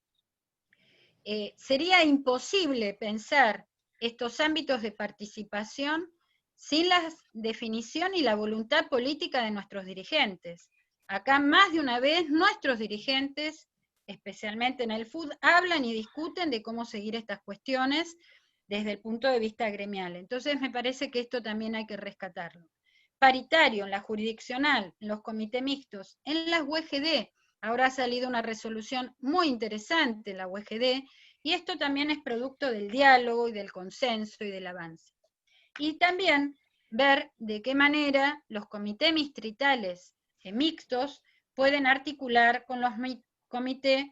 Sería imposible pensar estos ámbitos de participación sin la definición y la voluntad política de nuestros dirigentes. Acá más de una vez nuestros dirigentes, especialmente en el FUD, hablan y discuten de cómo seguir estas cuestiones desde el punto de vista gremial. Entonces me parece que esto también hay que rescatarlo. Paritario, en la jurisdiccional, en los comités mixtos, en las UEGD. Ahora ha salido una resolución muy interesante en la UEGD, y esto también es producto del diálogo y del consenso y del avance. Y también ver de qué manera los comités distritales mixtos pueden articular con los comités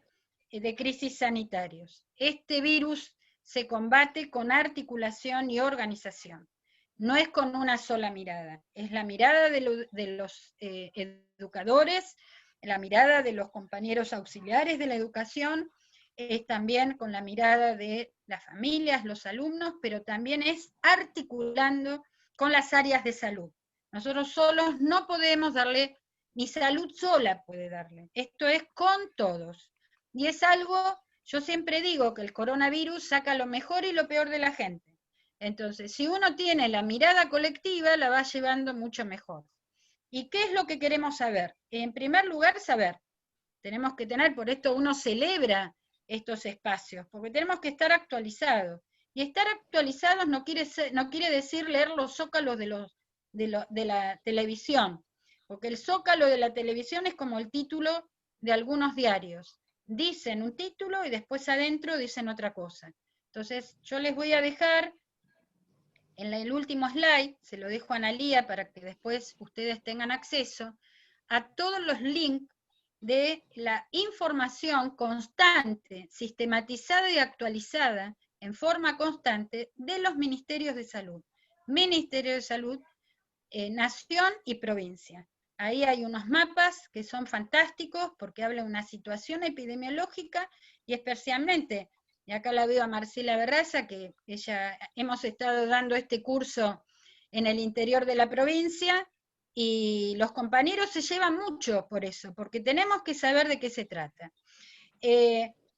de crisis sanitarios. Este virus se combate con articulación y organización. No es con una sola mirada, es la mirada de los educadores, la mirada de los compañeros auxiliares de la educación, es también con la mirada de las familias, los alumnos, pero también es articulando con las áreas de salud. Nosotros solos no podemos darle, ni salud sola puede darle, esto es con todos. Y es algo, yo siempre digo que el coronavirus saca lo mejor y lo peor de la gente. Entonces, si uno tiene la mirada colectiva, la va llevando mucho mejor. ¿Y qué es lo que queremos saber? En primer lugar, saber. Tenemos que tener, por esto uno celebra estos espacios, porque tenemos que estar actualizados. Y estar actualizados no quiere decir leer los zócalos de la televisión, porque el zócalo de la televisión es como el título de algunos diarios. Dicen un título y después adentro dicen otra cosa. Entonces, yo les voy a dejar en el último slide, se lo dejo a Analía para que después ustedes tengan acceso a todos los links de la información constante, sistematizada y actualizada en forma constante de los ministerios de salud. Ministerio de Salud, Nación y Provincia. Ahí hay unos mapas que son fantásticos porque habla de una situación epidemiológica y especialmente, y acá la veo a Marcela Berraza, que hemos estado dando este curso en el interior de la provincia, y los compañeros se llevan mucho por eso, porque tenemos que saber de qué se trata.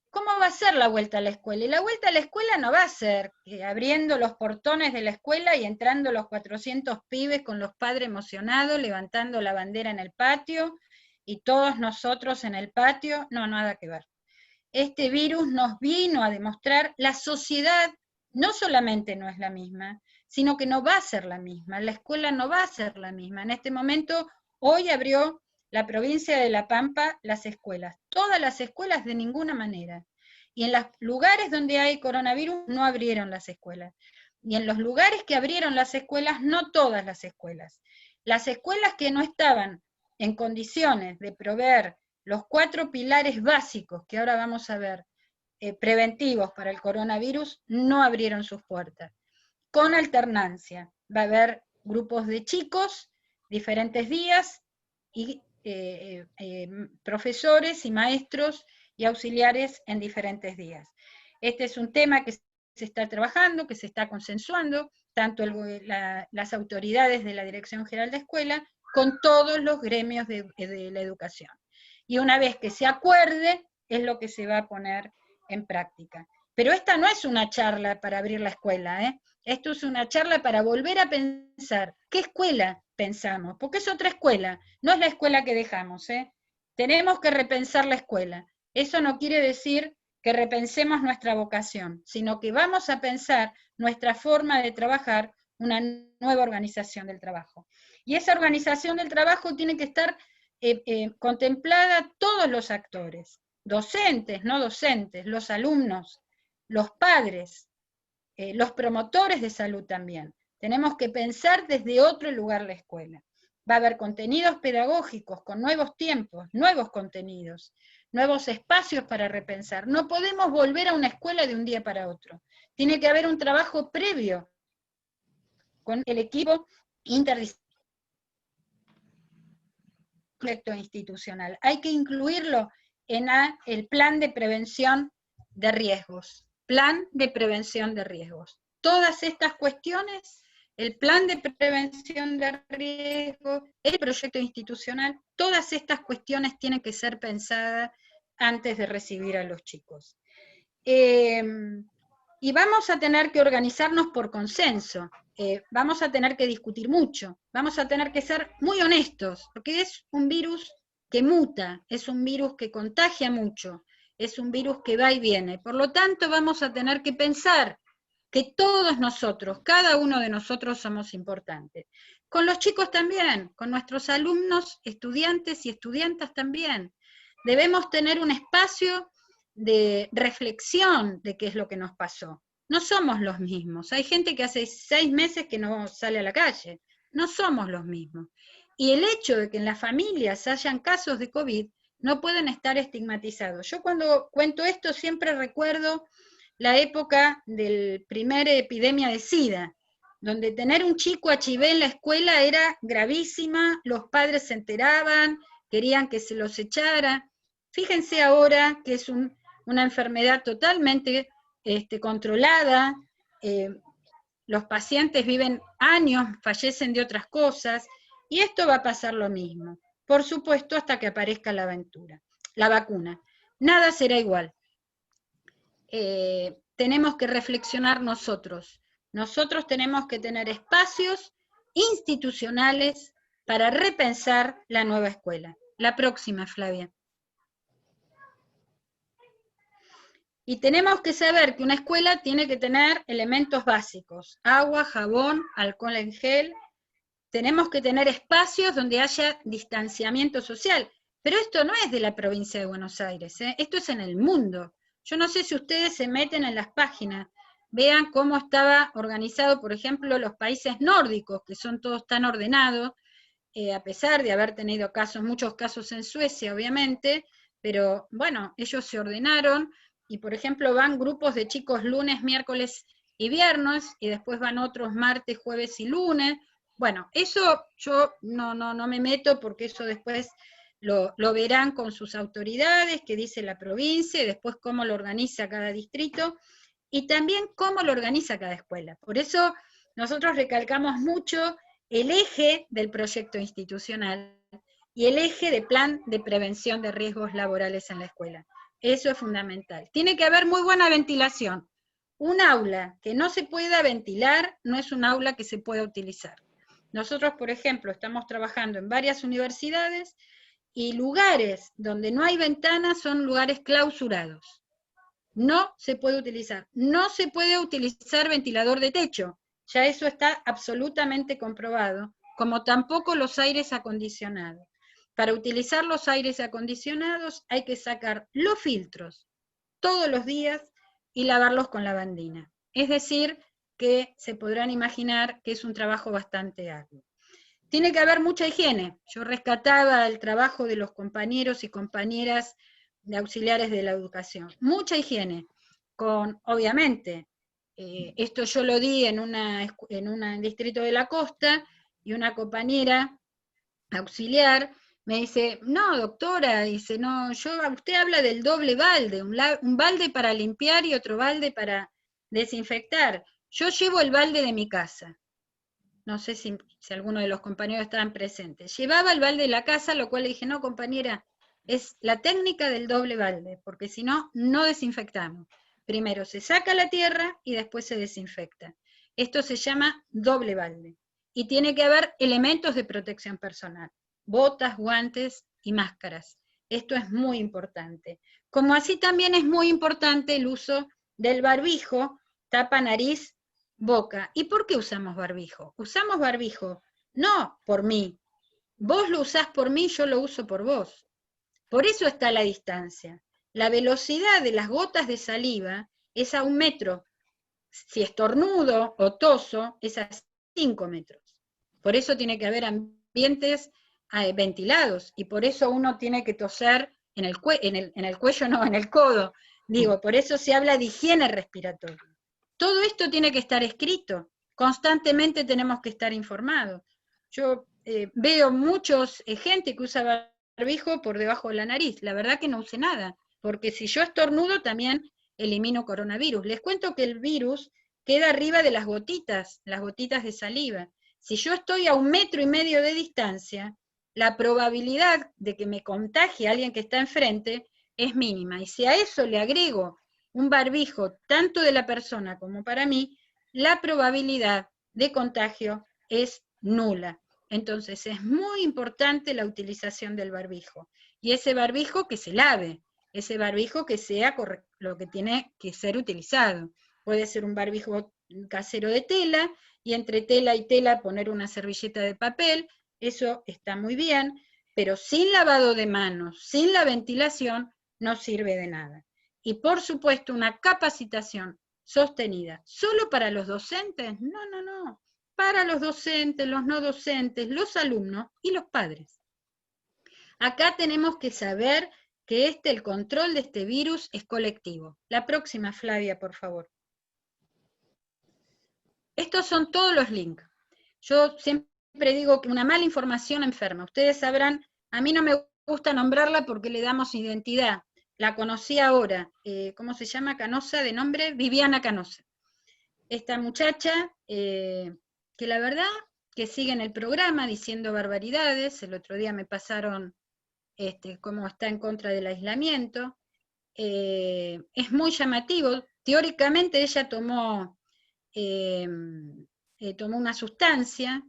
¿Cómo va a ser la vuelta a la escuela? Y la vuelta a la escuela no va a ser abriendo los portones de la escuela y entrando los 400 pibes con los padres emocionados, levantando la bandera en el patio, y todos nosotros en el patio. No, nada que ver. Este virus nos vino a demostrar la sociedad no solamente no es la misma, sino que no va a ser la misma, la escuela no va a ser la misma. En este momento, hoy abrió la provincia de La Pampa las escuelas, todas las escuelas de ninguna manera. Y en los lugares donde hay coronavirus no abrieron las escuelas. Y en los lugares que abrieron las escuelas, no todas las escuelas. Las escuelas que no estaban en condiciones de proveer los 4 pilares básicos que ahora vamos a ver, preventivos para el coronavirus, no abrieron sus puertas. Con alternancia, va a haber grupos de chicos, diferentes días, y profesores y maestros y auxiliares en diferentes días. Este es un tema que se está trabajando, que se está consensuando, tanto las autoridades de la Dirección General de Escuela, con todos los gremios de la educación. Y una vez que se acuerde, es lo que se va a poner en práctica. Pero esta no es una charla para abrir la escuela, ¿eh? Esto es una charla para volver a pensar, ¿qué escuela pensamos? Porque es otra escuela, no es la escuela que dejamos, ¿eh? Tenemos que repensar la escuela. Eso no quiere decir que repensemos nuestra vocación, sino que vamos a pensar nuestra forma de trabajar, una nueva organización del trabajo. Y esa organización del trabajo tiene que estar contemplada todos los actores, docentes, no docentes, los alumnos, los padres, los promotores de salud también. Tenemos que pensar desde otro lugar la escuela. Va a haber contenidos pedagógicos con nuevos tiempos, nuevos contenidos, nuevos espacios para repensar. No podemos volver a una escuela de un día para otro. Tiene que haber un trabajo previo con el equipo interdisciplinario institucional. Hay que incluirlo en el plan de prevención de riesgos. Plan de prevención de riesgos. Todas estas cuestiones, el plan de prevención de riesgos, el proyecto institucional, todas estas cuestiones tienen que ser pensadas antes de recibir a los chicos. Y vamos a tener que organizarnos por consenso, vamos a tener que discutir mucho, vamos a tener que ser muy honestos, porque es un virus que muta, es un virus que contagia mucho, es un virus que va y viene. Por lo tanto, vamos a tener que pensar que todos nosotros, cada uno de nosotros somos importantes. Con los chicos también, con nuestros alumnos, estudiantes y estudiantas también. Debemos tener un espacio de reflexión de qué es lo que nos pasó. No somos los mismos. Hay gente que hace 6 meses que no sale a la calle. No somos los mismos. Y el hecho de que en las familias hayan casos de COVID no pueden estar estigmatizados. Yo cuando cuento esto siempre recuerdo la época de la primera epidemia de SIDA, donde tener un chico HIV en la escuela era gravísima, los padres se enteraban, querían que se los echara. Fíjense ahora que es una enfermedad totalmente controlada, los pacientes viven años, fallecen de otras cosas, y esto va a pasar lo mismo. Por supuesto, hasta que aparezca la vacuna. Nada será igual. Tenemos que reflexionar nosotros. Nosotros tenemos que tener espacios institucionales para repensar la nueva escuela. La próxima, Flavia. Y tenemos que saber que una escuela tiene que tener elementos básicos: agua, jabón, alcohol en gel. Tenemos que tener espacios donde haya distanciamiento social. Pero esto no es de la provincia de Buenos Aires, ¿eh? Esto es en el mundo. Yo no sé si ustedes se meten en las páginas, vean cómo estaba organizado, por ejemplo, los países nórdicos, que son todos tan ordenados, a pesar de haber tenido muchos casos en Suecia, obviamente, pero bueno, ellos se ordenaron, y por ejemplo van grupos de chicos lunes, miércoles y viernes, y después van otros martes, jueves y lunes. Bueno, eso yo no me meto, porque eso después lo verán con sus autoridades, que dice la provincia, y después cómo lo organiza cada distrito, y también cómo lo organiza cada escuela. Por eso nosotros recalcamos mucho el eje del proyecto institucional y el eje de plan de prevención de riesgos laborales en la escuela. Eso es fundamental. Tiene que haber muy buena ventilación. Un aula que no se pueda ventilar no es un aula que se pueda utilizar. Nosotros, por ejemplo, estamos trabajando en varias universidades, y lugares donde no hay ventanas son lugares clausurados. No se puede utilizar. No se puede utilizar ventilador de techo. Ya eso está absolutamente comprobado, como tampoco los aires acondicionados. Para utilizar los aires acondicionados hay que sacar los filtros todos los días y lavarlos con lavandina. Es decir, que se podrán imaginar que es un trabajo bastante arduo. Tiene que haber mucha higiene. Yo rescataba el trabajo de los compañeros y compañeras de auxiliares de la educación. Mucha higiene, obviamente, esto yo lo di en un distrito de la costa, y una compañera auxiliar me dice: no, doctora, dice, no, usted habla del doble balde, un balde para limpiar y otro balde para desinfectar. Yo llevo el balde de mi casa. No sé si alguno de los compañeros estaban presentes. Llevaba el balde de la casa, lo cual le dije: no, compañera, es la técnica del doble balde, porque si no, no desinfectamos. Primero se saca la tierra y después se desinfecta. Esto se llama doble balde. Y tiene que haber elementos de protección personal: botas, guantes y máscaras. Esto es muy importante. Como así también es muy importante el uso del barbijo, tapa nariz, boca. ¿Y por qué usamos barbijo? Usamos barbijo no por mí. Vos lo usás por mí, yo lo uso por vos. Por eso está la distancia. La velocidad de las gotas de saliva es a 1 metro. Si estornudo o toso, es a 5 metros. Por eso tiene que haber ambientes ventilados, y por eso uno tiene que toser en el cuello, no, en el codo. Digo, por eso se habla de higiene respiratoria. Todo esto tiene que estar escrito. Constantemente tenemos que estar informados. Yo veo gente que usa barbijo por debajo de la nariz. La verdad que no use nada, porque si yo estornudo también elimino coronavirus. Les cuento que el virus queda arriba de las gotitas de saliva. Si yo estoy a 1,5 metros de distancia, la probabilidad de que me contagie a alguien que está enfrente es mínima. Y si a eso le agrego un barbijo, tanto de la persona como para mí, la probabilidad de contagio es nula. Entonces es muy importante la utilización del barbijo. Y ese barbijo que se lave, ese barbijo que sea lo que tiene que ser utilizado. Puede ser un barbijo casero de tela, y entre tela y tela poner una servilleta de papel, eso está muy bien, pero sin lavado de manos, sin la ventilación, no sirve de nada. Y por supuesto una capacitación sostenida. ¿Solo para los docentes? No. Para los docentes, los no docentes, los alumnos y los padres. Acá tenemos que saber que el control de este virus es colectivo. La próxima, Flavia, por favor. Estos son todos los links. Yo siempre digo que una mala información enferma. Ustedes sabrán, a mí no me gusta nombrarla porque le damos identidad, la conocí ahora, ¿cómo se llama? Canosa, de nombre Viviana Canosa. Esta muchacha, que la verdad que sigue en el programa diciendo barbaridades, el otro día me pasaron cómo está en contra del aislamiento, es muy llamativo. Teóricamente ella tomó una sustancia,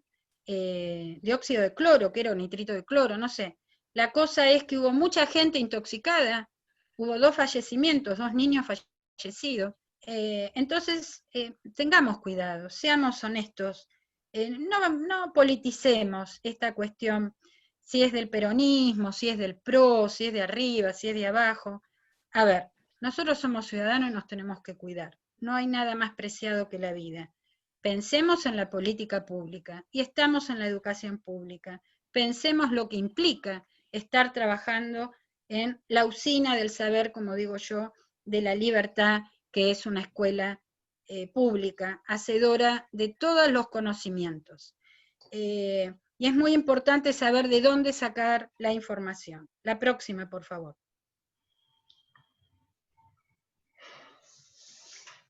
dióxido de cloro, que era nitrito de cloro, no sé. La cosa es que hubo mucha gente intoxicada, hubo 2 fallecimientos, 2 niños fallecidos. Entonces, tengamos cuidado, seamos honestos, no politicemos esta cuestión, si es del peronismo, si es del PRO, si es de arriba, si es de abajo. A ver, nosotros somos ciudadanos y nos tenemos que cuidar. No hay nada más preciado que la vida. Pensemos en la política pública y estamos en la educación pública. Pensemos lo que implica estar trabajando en la usina del saber, como digo yo, de la libertad, que es una escuela pública, hacedora de todos los conocimientos. Y es muy importante saber de dónde sacar la información. La próxima, por favor.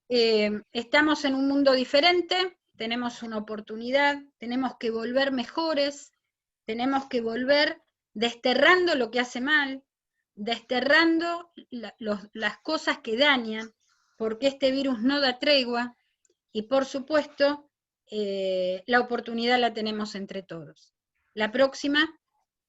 Estamos en un mundo diferente, tenemos una oportunidad, tenemos que volver mejores, tenemos que volver desterrando lo que hace mal, desterrando las cosas que dañan, porque este virus no da tregua, y por supuesto, la oportunidad la tenemos entre todos. La próxima,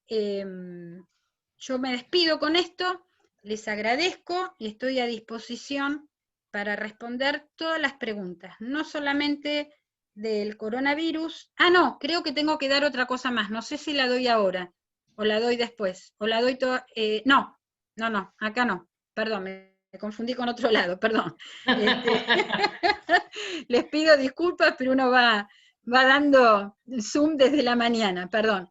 yo me despido con esto, les agradezco y estoy a disposición para responder todas las preguntas, no solamente del coronavirus. Ah, no, creo que tengo que dar otra cosa más, no sé si la doy ahora, o la doy después, o la doy toda, no, acá no, perdón, me confundí con otro lado, perdón. Les pido disculpas, pero uno va dando zoom desde la mañana, perdón.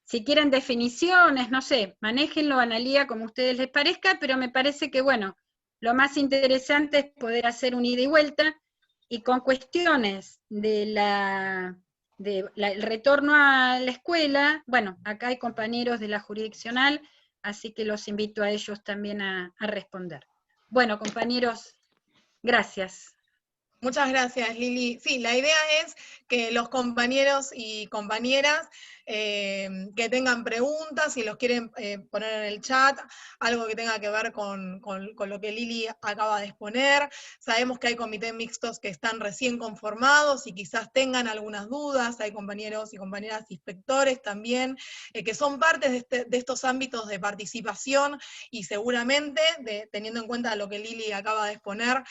Si quieren definiciones, no sé, manéjenlo, Analía, como a ustedes les parezca, pero me parece que, bueno, lo más interesante es poder hacer un ida y vuelta, y con cuestiones de el retorno a la escuela, bueno, acá hay compañeros de la jurisdiccional, así que los invito a ellos también a responder. Bueno, compañeros, gracias. Muchas gracias, Lili. Sí, la idea es que los compañeros y compañeras que tengan preguntas, si los quieren poner en el chat, algo que tenga que ver con lo que Lili acaba de exponer. Sabemos que hay comités mixtos que están recién conformados y quizás tengan algunas dudas, hay compañeros y compañeras inspectores también, que son parte de estos ámbitos de participación y seguramente, teniendo en cuenta lo que Lili acaba de exponer,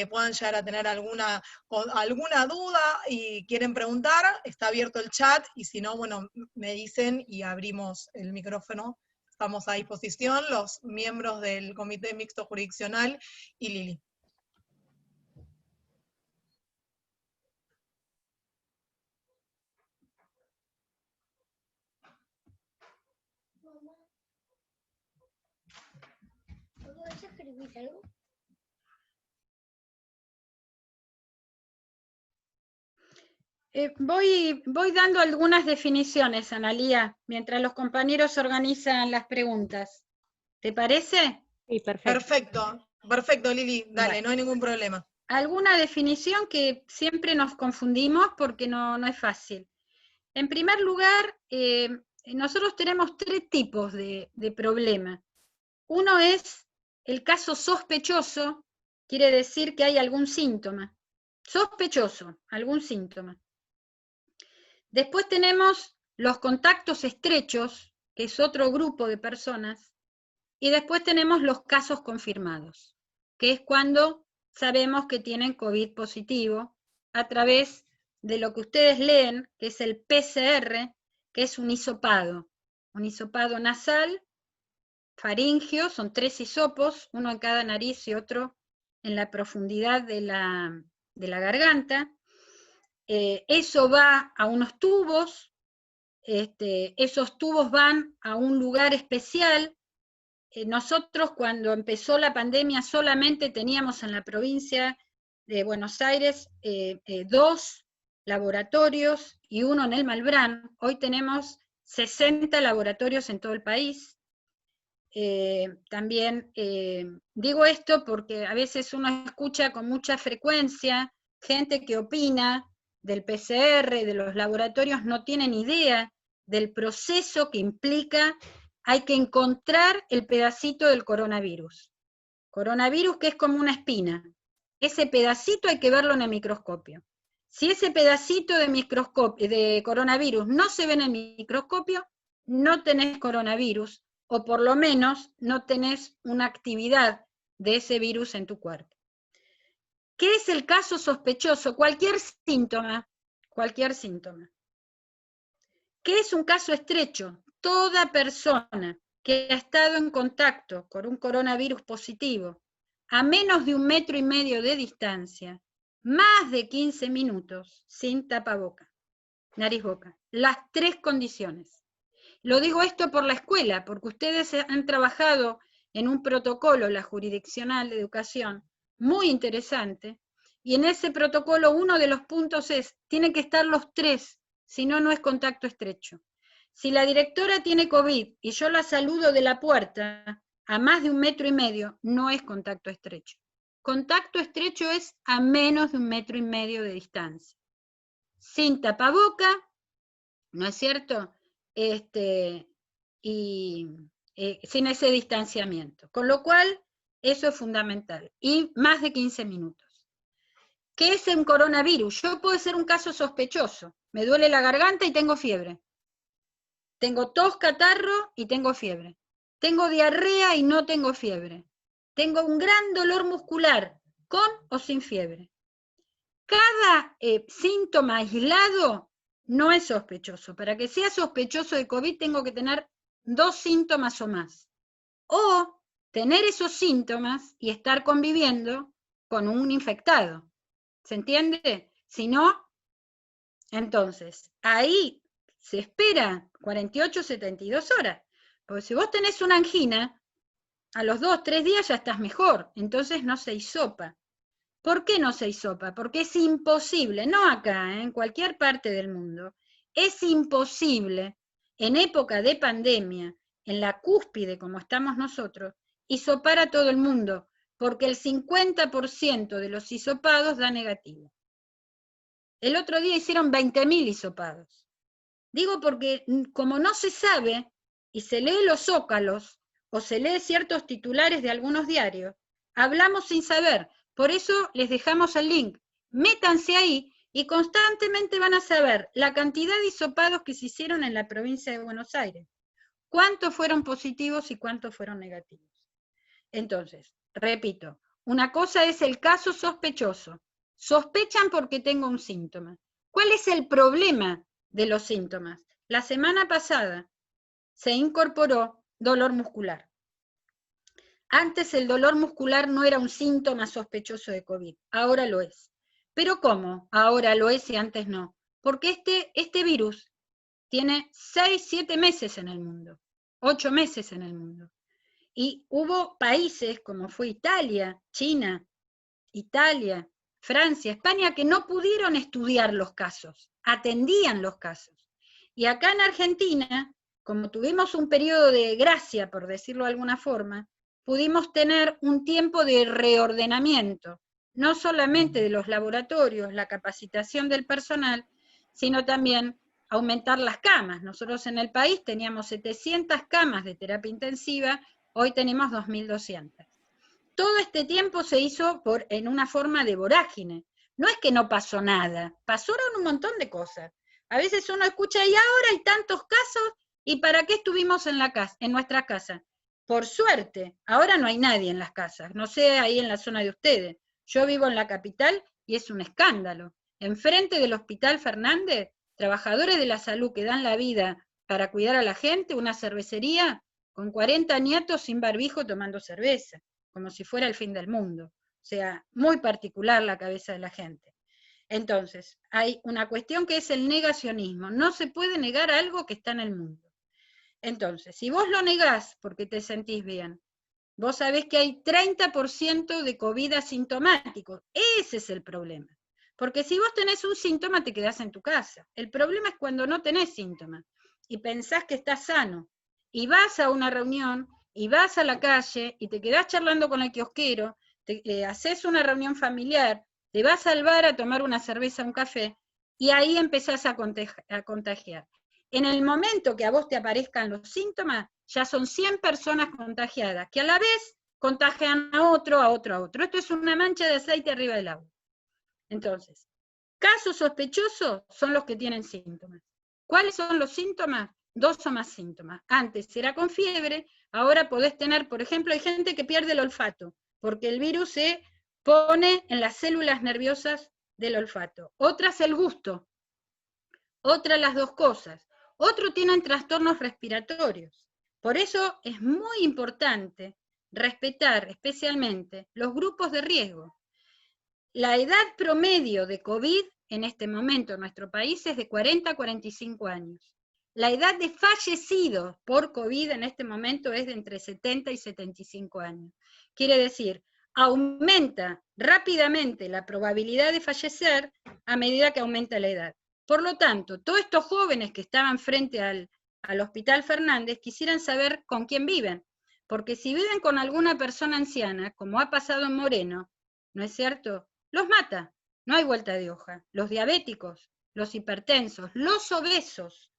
puedan llegar a tener alguna duda y quieren preguntar, está abierto el chat, y si no, bueno, me dicen y abrimos el micrófono. Estamos a disposición, los miembros del Comité Mixto Jurisdiccional y Lili. ¿Puedes escribir algo? Voy dando algunas definiciones, Analía, mientras los compañeros organizan las preguntas. ¿Te parece? Sí, perfecto. Perfecto, Lili, dale, Bueno. no hay ningún problema. Alguna definición que siempre nos confundimos porque no es fácil. En primer lugar, nosotros tenemos 3 tipos de problema. Uno es el caso sospechoso, quiere decir que hay algún síntoma. Sospechoso, algún síntoma. Después tenemos los contactos estrechos, que es otro grupo de personas, y después tenemos los casos confirmados, que es cuando sabemos que tienen COVID positivo a través de lo que ustedes leen, que es el PCR, que es un hisopado nasal, faríngeo, son 3 hisopos, uno en cada nariz y otro en la profundidad de la garganta. Eso va a unos tubos, esos tubos van a un lugar especial. Nosotros cuando empezó la pandemia solamente teníamos en la provincia de Buenos Aires 2 laboratorios y uno en el Malbrán. Hoy tenemos 60 laboratorios en todo el país. también digo esto porque a veces uno escucha con mucha frecuencia gente que opina del PCR, de los laboratorios, no tienen idea del proceso que implica, hay que encontrar el pedacito del coronavirus. Coronavirus que es como una espina. Ese pedacito hay que verlo en el microscopio. Si ese pedacito de coronavirus no se ve en el microscopio, no tenés coronavirus, o por lo menos no tenés una actividad de ese virus en tu cuerpo. ¿Qué es el caso sospechoso? Cualquier síntoma. ¿Qué es un caso estrecho? Toda persona que ha estado en contacto con un coronavirus positivo a menos de 1,5 metros de distancia, más de 15 minutos, sin tapaboca, nariz-boca. Las 3 condiciones. Lo digo esto por la escuela, porque ustedes han trabajado en un protocolo, la jurisdiccional de educación, muy interesante, y en ese protocolo uno de los puntos es, tienen que estar los 3, si no, no es contacto estrecho. Si la directora tiene COVID y yo la saludo de la puerta a más de 1,5 metros, no es contacto estrecho. Contacto estrecho es a menos de 1,5 metros de distancia. Sin tapaboca, ¿no es cierto? Sin ese distanciamiento. Con lo cual, eso es fundamental. Y más de 15 minutos. ¿Qué es un coronavirus? Yo puedo ser un caso sospechoso. Me duele la garganta y tengo fiebre. Tengo tos, catarro y tengo fiebre. Tengo diarrea y no tengo fiebre. Tengo un gran dolor muscular, con o sin fiebre. Cada síntoma aislado no es sospechoso. Para que sea sospechoso de COVID tengo que tener 2 síntomas o más. O tener esos síntomas y estar conviviendo con un infectado. ¿Se entiende? Si no, entonces, ahí se espera 48, 72 horas. Porque si vos tenés una angina, a los 2, 3 días ya estás mejor. Entonces no se hisopa. ¿Por qué no se hisopa? Porque es imposible, no acá, en cualquier parte del mundo, es imposible, en época de pandemia, en la cúspide como estamos nosotros, hisopar a todo el mundo, porque el 50% de los hisopados da negativo. El otro día hicieron 20.000 hisopados. Digo porque como no se sabe, y se lee los zócalos, o se lee ciertos titulares de algunos diarios, hablamos sin saber. Por eso les dejamos el link. Métanse ahí y constantemente van a saber la cantidad de hisopados que se hicieron en la provincia de Buenos Aires. Cuántos fueron positivos y cuántos fueron negativos. Entonces, repito, una cosa es el caso sospechoso. Sospechan porque tengo un síntoma. ¿Cuál es el problema de los síntomas? La semana pasada se incorporó dolor muscular. Antes el dolor muscular no era un síntoma sospechoso de COVID, ahora lo es. ¿Pero cómo? Ahora lo es y antes no. Porque este virus tiene 6, 7 meses en el mundo, 8 meses en el mundo. Y hubo países como fue Italia, China, Italia, Francia, España, que no pudieron estudiar los casos, atendían los casos. Y acá en Argentina, como tuvimos un periodo de gracia, por decirlo de alguna forma, pudimos tener un tiempo de reordenamiento, no solamente de los laboratorios, la capacitación del personal, sino también aumentar las camas. Nosotros en el país teníamos 700 camas de terapia intensiva, hoy tenemos 2.200. Todo este tiempo se hizo en una forma de vorágine. No es que no pasó nada, pasaron un montón de cosas. A veces uno escucha, y ahora hay tantos casos, ¿y para qué estuvimos en nuestra casa? Por suerte, ahora no hay nadie en las casas, no sé ahí en la zona de ustedes. Yo vivo en la capital y es un escándalo. Enfrente del Hospital Fernández, trabajadores de la salud que dan la vida para cuidar a la gente, una cervecería con 40 nietos sin barbijo tomando cerveza, como si fuera el fin del mundo. O sea, muy particular la cabeza de la gente. Entonces, hay una cuestión que es el negacionismo. No se puede negar algo que está en el mundo. Entonces, si vos lo negás porque te sentís bien, vos sabés que hay 30% de COVID asintomáticos. Ese es el problema. Porque si vos tenés un síntoma, te quedás en tu casa. El problema es cuando no tenés síntomas y pensás que estás sano y vas a una reunión y vas a la calle y te quedás charlando con el kiosquero, haces una reunión familiar, te vas al bar a tomar una cerveza, un café, y ahí empezás a contagiar. En el momento que a vos te aparezcan los síntomas, ya son 100 personas contagiadas, que a la vez contagian a otro, a otro, a otro. Esto es una mancha de aceite arriba del agua. Entonces, casos sospechosos son los que tienen síntomas. ¿Cuáles son los síntomas? 2 o más síntomas. Antes era con fiebre, ahora podés tener, por ejemplo, hay gente que pierde el olfato, porque el virus se pone en las células nerviosas del olfato. Otras el gusto, otras las 2 cosas. Otros tienen trastornos respiratorios. Por eso es muy importante respetar especialmente los grupos de riesgo. La edad promedio de COVID en este momento en nuestro país es de 40 a 45 años. La edad de fallecidos por COVID en este momento es de entre 70 y 75 años. Quiere decir, aumenta rápidamente la probabilidad de fallecer a medida que aumenta la edad. Por lo tanto, todos estos jóvenes que estaban frente al Hospital Fernández quisieran saber con quién viven, porque si viven con alguna persona anciana, como ha pasado en Moreno, ¿no es cierto?, los mata, no hay vuelta de hoja. Los diabéticos, los hipertensos, los obesos,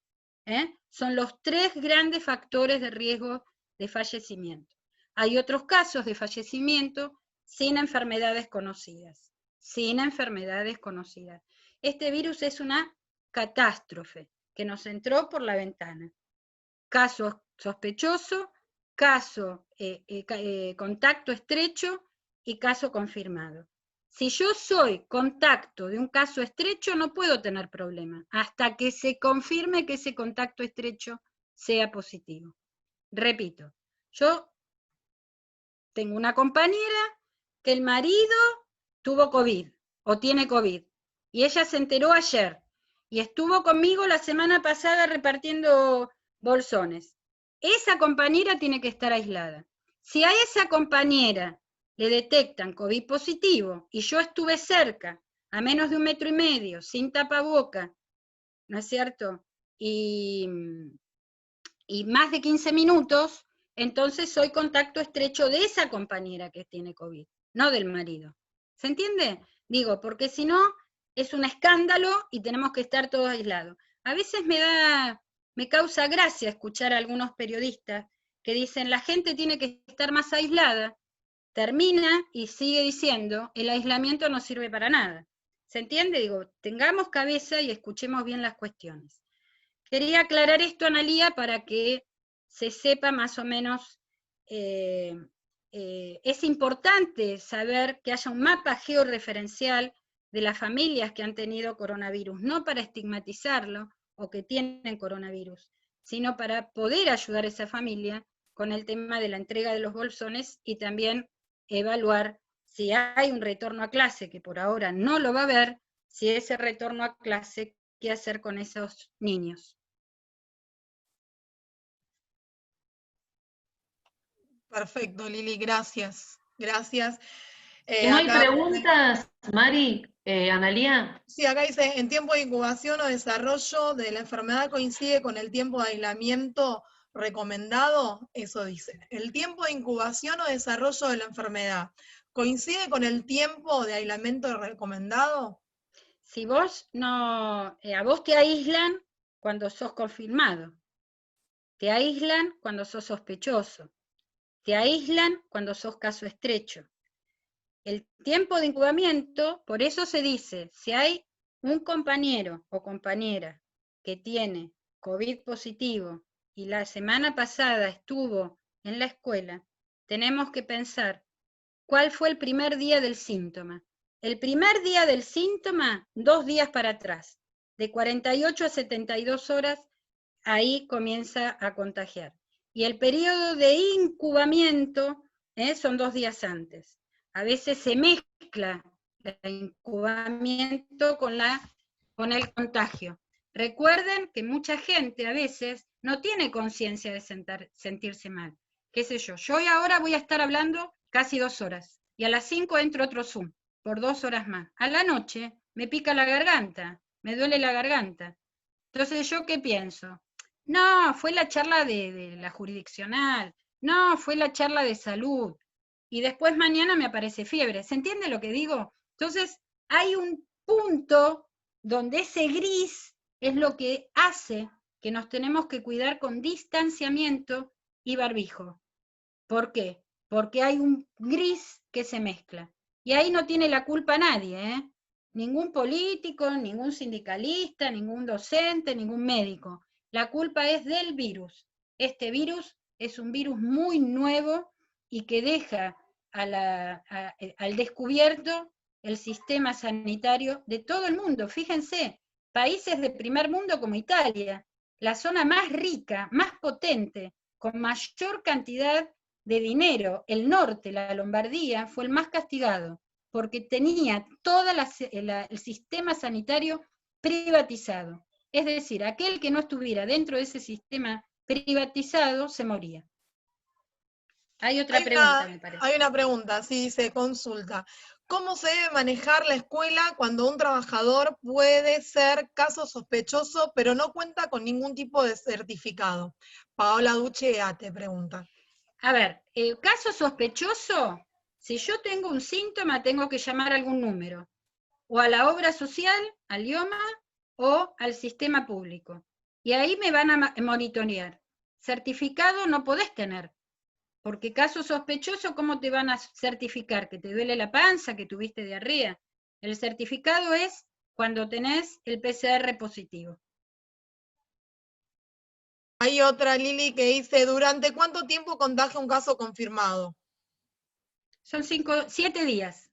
son los 3 grandes factores de riesgo de fallecimiento. Hay otros casos de fallecimiento sin enfermedades conocidas, Este virus es una catástrofe que nos entró por la ventana. Caso sospechoso, caso contacto estrecho y caso confirmado. Si yo soy contacto de un caso estrecho, no puedo tener problema, hasta que se confirme que ese contacto estrecho sea positivo. Repito, yo tengo una compañera que el marido tuvo COVID, o tiene COVID, y ella se enteró ayer, y estuvo conmigo la semana pasada repartiendo bolsones. Esa compañera tiene que estar aislada. Si a esa compañera le detectan COVID positivo, y yo estuve cerca, a menos de 1,5 metros, sin tapaboca, ¿no es cierto?, y más de 15 minutos, entonces soy contacto estrecho de esa compañera que tiene COVID, no del marido. ¿Se entiende? Digo, porque si no, es un escándalo y tenemos que estar todos aislados. A veces me causa gracia escuchar a algunos periodistas que dicen, la gente tiene que estar más aislada, termina y sigue diciendo, el aislamiento no sirve para nada. ¿Se entiende? Digo, tengamos cabeza y escuchemos bien las cuestiones. Quería aclarar esto, Analía, para que se sepa más o menos, es importante saber que haya un mapa georreferencial de las familias que han tenido coronavirus, no para estigmatizarlo o que tienen coronavirus, sino para poder ayudar a esa familia con el tema de la entrega de los bolsones y también evaluar si hay un retorno a clase, que por ahora no lo va a haber, si ese retorno a clase, ¿qué hacer con esos niños? Perfecto, Lili, gracias. Gracias. ¿No hay Acá- preguntas, Mari, Analía? Sí, acá dice, en tiempo de incubación o desarrollo de la enfermedad coincide con el tiempo de aislamiento recomendado, eso dice. El tiempo de incubación o desarrollo de la enfermedad, ¿coincide con el tiempo de aislamiento recomendado? Si vos no, a vos te aíslan cuando sos confirmado, te aíslan cuando sos sospechoso, te aíslan cuando sos caso estrecho. El tiempo de incubamiento, por eso se dice, si hay un compañero o compañera que tiene COVID positivo y la semana pasada estuvo en la escuela, tenemos que pensar cuál fue el primer día del síntoma. El primer día del síntoma, 2 días para atrás, de 48 a 72 horas, ahí comienza a contagiar. Y el periodo de incubamiento son 2 días antes. A veces se mezcla el incubamiento con el contagio. Recuerden que mucha gente a veces no tiene conciencia de sentirse mal. ¿Qué sé yo? Yo ahora voy a estar hablando casi 2 horas, y a las 5 entro otro Zoom, por 2 horas más. A la noche me pica la garganta, me duele la garganta. Entonces, ¿yo qué pienso? No, fue la charla de la jurisdiccional, No, fue la charla de salud. Y después mañana me aparece fiebre. ¿Se entiende lo que digo? Entonces, hay un punto donde ese gris es lo que hace que nos tenemos que cuidar con distanciamiento y barbijo. ¿Por qué? Porque hay un gris que se mezcla. Y ahí no tiene la culpa nadie, ¿eh? Ningún político, ningún sindicalista, ningún docente, ningún médico. La culpa es del virus. Este virus es un virus muy nuevo y que deja al descubierto el sistema sanitario de todo el mundo. Fíjense, países de primer mundo como Italia, la zona más rica, más potente, con mayor cantidad de dinero, el norte, la Lombardía, fue el más castigado, porque tenía todo el sistema sanitario privatizado. Es decir, aquel que no estuviera dentro de ese sistema privatizado se moría. Hay otra pregunta, me parece. Hay una pregunta, sí, dice, consulta. ¿Cómo se debe manejar la escuela cuando un trabajador puede ser caso sospechoso, pero no cuenta con ningún tipo de certificado? Paola Duchea te pregunta. A ver, el caso sospechoso, si yo tengo un síntoma, tengo que llamar a algún número, o a la obra social, al IOMA, o al sistema público. Y ahí me van a monitorear. Certificado no podés tener, porque caso sospechoso, ¿cómo te van a certificar? ¿Que te duele la panza, que tuviste diarrea? El certificado es cuando tenés el PCR positivo. Hay otra, Lili, que dice, ¿durante cuánto tiempo contagia un caso confirmado? Son 7 días.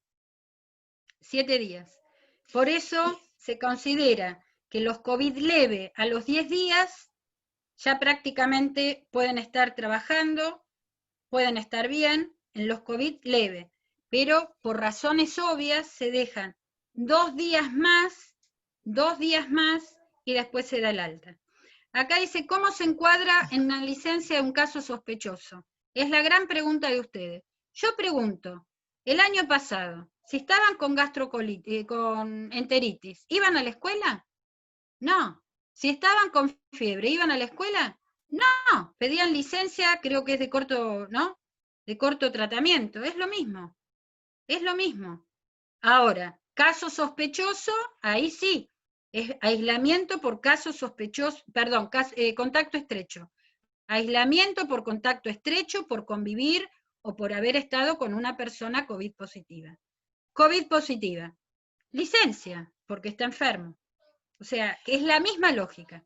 7 días. Por eso se considera que los COVID leve a los 10 días ya prácticamente pueden estar trabajando, pueden estar bien en los COVID leve, pero por razones obvias se dejan 2 días más y después se da el alta. Acá dice, ¿cómo se encuadra en una licencia de un caso sospechoso? Es la gran pregunta de ustedes. Yo pregunto, el año pasado, si estaban con con enteritis, ¿iban a la escuela? No. Si estaban con fiebre, ¿iban a la escuela? No. Pedían licencia, creo que es de corto, ¿no? De corto tratamiento. Es lo mismo. Es lo mismo. Ahora, caso sospechoso, ahí sí. Es aislamiento por caso sospechoso, perdón, contacto estrecho. Aislamiento por contacto estrecho, por convivir o por haber estado con una persona COVID positiva. COVID positiva. Licencia, porque está enfermo. O sea, es la misma lógica.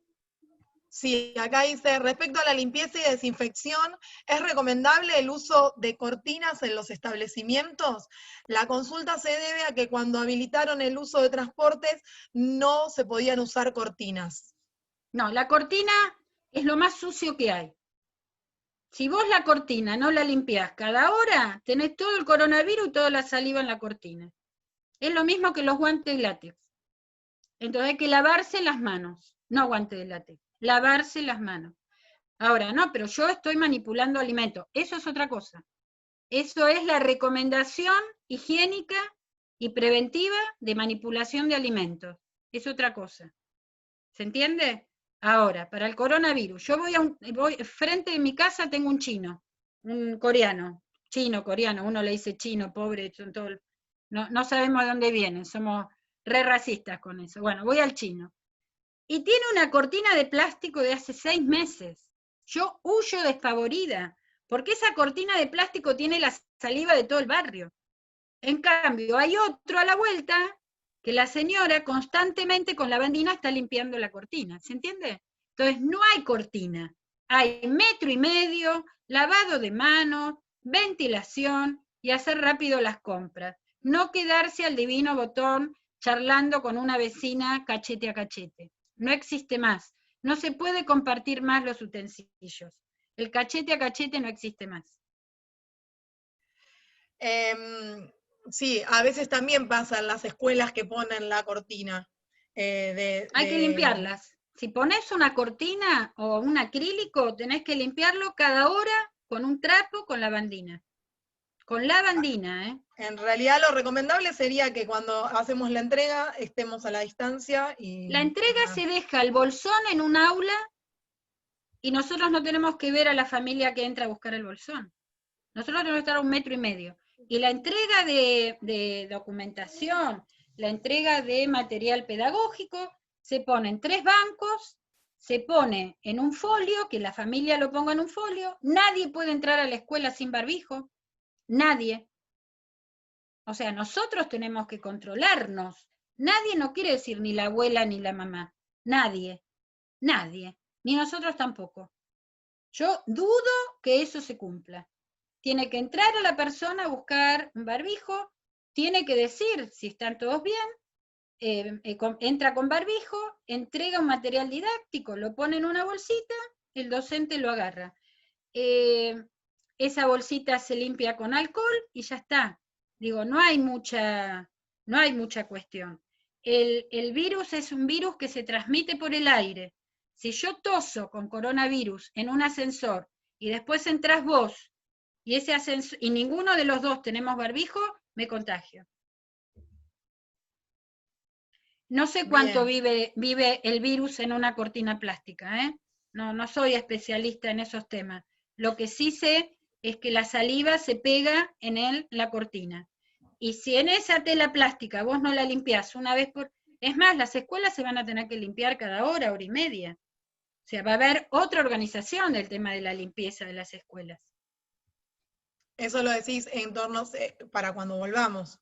Sí, acá dice, respecto a la limpieza y desinfección, ¿es recomendable el uso de cortinas en los establecimientos? La consulta se debe a que cuando habilitaron el uso de transportes no se podían usar cortinas. No, la cortina es lo más sucio que hay. Si vos la cortina no la limpiás cada hora, tenés todo el coronavirus y toda la saliva en la cortina. Es lo mismo que los guantes de látex. Entonces hay que lavarse las manos, no guantes de látex. Lavarse las manos. Ahora, no, pero yo estoy manipulando alimentos. Eso es otra cosa. Eso es la recomendación higiénica y preventiva de manipulación de alimentos. Es otra cosa. ¿Se entiende? Ahora, para el coronavirus, yo voy frente de mi casa tengo un chino, un coreano, coreano, uno le dice chino, pobre, son todos, no sabemos de dónde vienen, somos re racistas con eso. Bueno, voy al chino. Y tiene una cortina de plástico de hace 6 meses. Yo huyo despavorida, porque esa cortina de plástico tiene la saliva de todo el barrio. En cambio, hay otro a la vuelta, que la señora constantemente con la bandina está limpiando la cortina. ¿Se entiende? Entonces, no hay cortina. Hay 1,5 metros, lavado de manos, ventilación y hacer rápido las compras. No quedarse al divino botón charlando con una vecina cachete a cachete. No existe más. No se puede compartir más los utensilios. El cachete a cachete no existe más. Sí, a veces también pasa en las escuelas que ponen la cortina. Hay que limpiarlas. Si pones una cortina o un acrílico, tenés que limpiarlo cada hora con un trapo, con lavandina. Con lavandina, ¿eh? En realidad lo recomendable sería que cuando hacemos la entrega estemos a la distancia y... La entrega se deja el bolsón en un aula y nosotros no tenemos que ver a la familia que entra a buscar el bolsón. Nosotros tenemos que estar a 1,5 metros. Y la entrega de documentación, la entrega de material pedagógico, se pone en 3 bancos, se pone en un folio, que la familia lo ponga en un folio, nadie puede entrar a la escuela sin barbijo, nadie. O sea, nosotros tenemos que controlarnos. Nadie no quiere decir ni la abuela ni la mamá, nadie, ni nosotros tampoco. Yo dudo que eso se cumpla. Tiene que entrar a la persona a buscar un barbijo, tiene que decir si están todos bien, entra con barbijo, entrega un material didáctico, lo pone en una bolsita, el docente lo agarra. Esa bolsita se limpia con alcohol y ya está. Digo, no hay mucha cuestión. El virus es un virus que se transmite por el aire. Si yo toso con coronavirus en un ascensor y después entras vos y ese ascensor, y ninguno de los dos tenemos barbijo, me contagio. No sé cuánto vive el virus en una cortina plástica, ¿eh? No soy especialista en esos temas. Lo que sí sé es que la saliva se pega en la cortina. Y si en esa tela plástica vos no la limpiás una vez por... Es más, las escuelas se van a tener que limpiar cada hora y media. O sea, va a haber otra organización del tema de la limpieza de las escuelas. Eso lo decís en torno para cuando volvamos.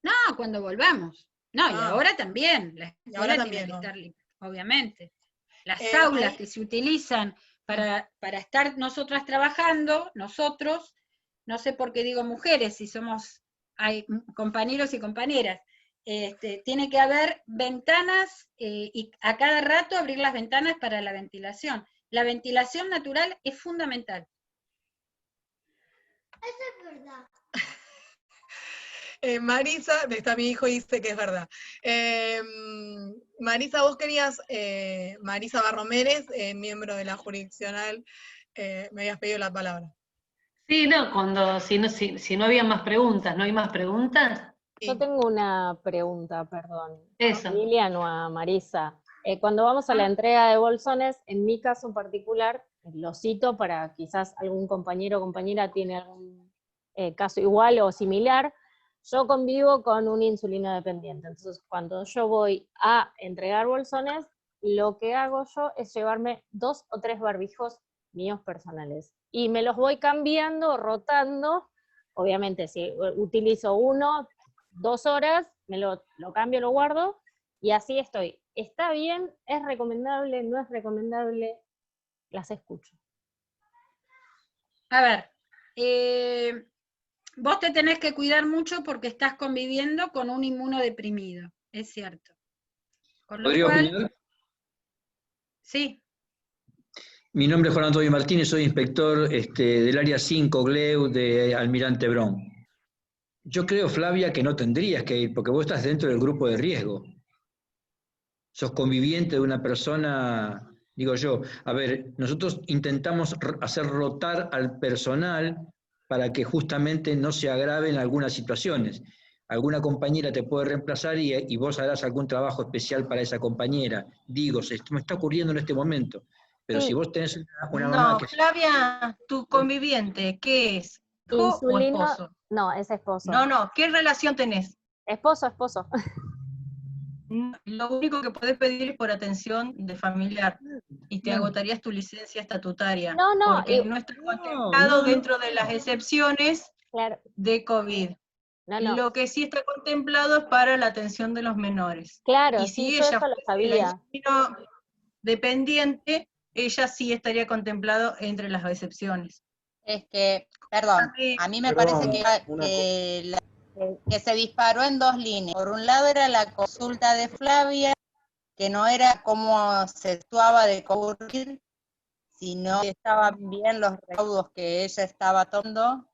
No, cuando volvamos. No, y ahora también. La Y ahora escuela también, tiene que ¿no? estar limpia, obviamente. Las aulas que se utilizan para estar nosotras trabajando, nosotros, no sé por qué digo mujeres, si hay compañeros y compañeras, tiene que haber ventanas y a cada rato abrir las ventanas para la ventilación. La ventilación natural es fundamental. Eso es verdad. Marisa, está mi hijo y dice que es verdad. Marisa, vos querías, Marisa Barromérez, miembro de la jurisdiccional, me habías pedido la palabra. Sí, no, si no había más preguntas, ¿no hay más preguntas? Yo tengo una pregunta, perdón. Eso. ¿A Lilian o a Marisa? Cuando vamos a la entrega de bolsones, en mi caso en particular, lo cito para quizás algún compañero o compañera tiene algún caso igual o similar, yo convivo con un insulino dependiente, entonces cuando yo voy a entregar bolsones, lo que hago yo es llevarme 2 o 3 barbijos míos personales, y me los voy cambiando, rotando, obviamente si utilizo 1, 2 horas, me lo cambio, lo guardo, y así estoy. ¿Está bien? ¿Es recomendable? ¿No es recomendable? Las escucho. A ver, vos te tenés que cuidar mucho porque estás conviviendo con un inmunodeprimido, es cierto. Con lo ¿Podría cual, opinar? sí. Mi nombre es Juan Antonio Martínez, soy inspector del área 5 GLEU de Almirante Brown. Yo creo, Flavia, que no tendrías que ir, porque vos estás dentro del grupo de riesgo. Sos conviviente de una persona, digo yo. A ver, nosotros intentamos hacer rotar al personal para que justamente no se agraven algunas situaciones. Alguna compañera te puede reemplazar y vos harás algún trabajo especial para esa compañera. Digo, esto me está ocurriendo en este momento. Pero Sí. si vos tenés una mamá No, que... Flavia, tu conviviente, ¿qué es? ¿Hijo o Insulino, esposo? no, es esposo. No, ¿qué relación tenés? Esposo. Lo único que podés pedir es por atención de familiar y te agotarías tu licencia estatutaria. No, porque no está contemplado dentro de las excepciones de COVID. No. Lo que sí está contemplado es para la atención de los menores. Claro, y sí, si yo ella eso lo fuese sabía. la insulino dependiente, ella sí estaría contemplado entre las excepciones. Es que, perdón, a mí me parece que se disparó en 2 líneas. Por un lado era la consulta de Flavia, que no era cómo se actuaba de cubrir, sino que estaban bien los recaudos que ella estaba tomando.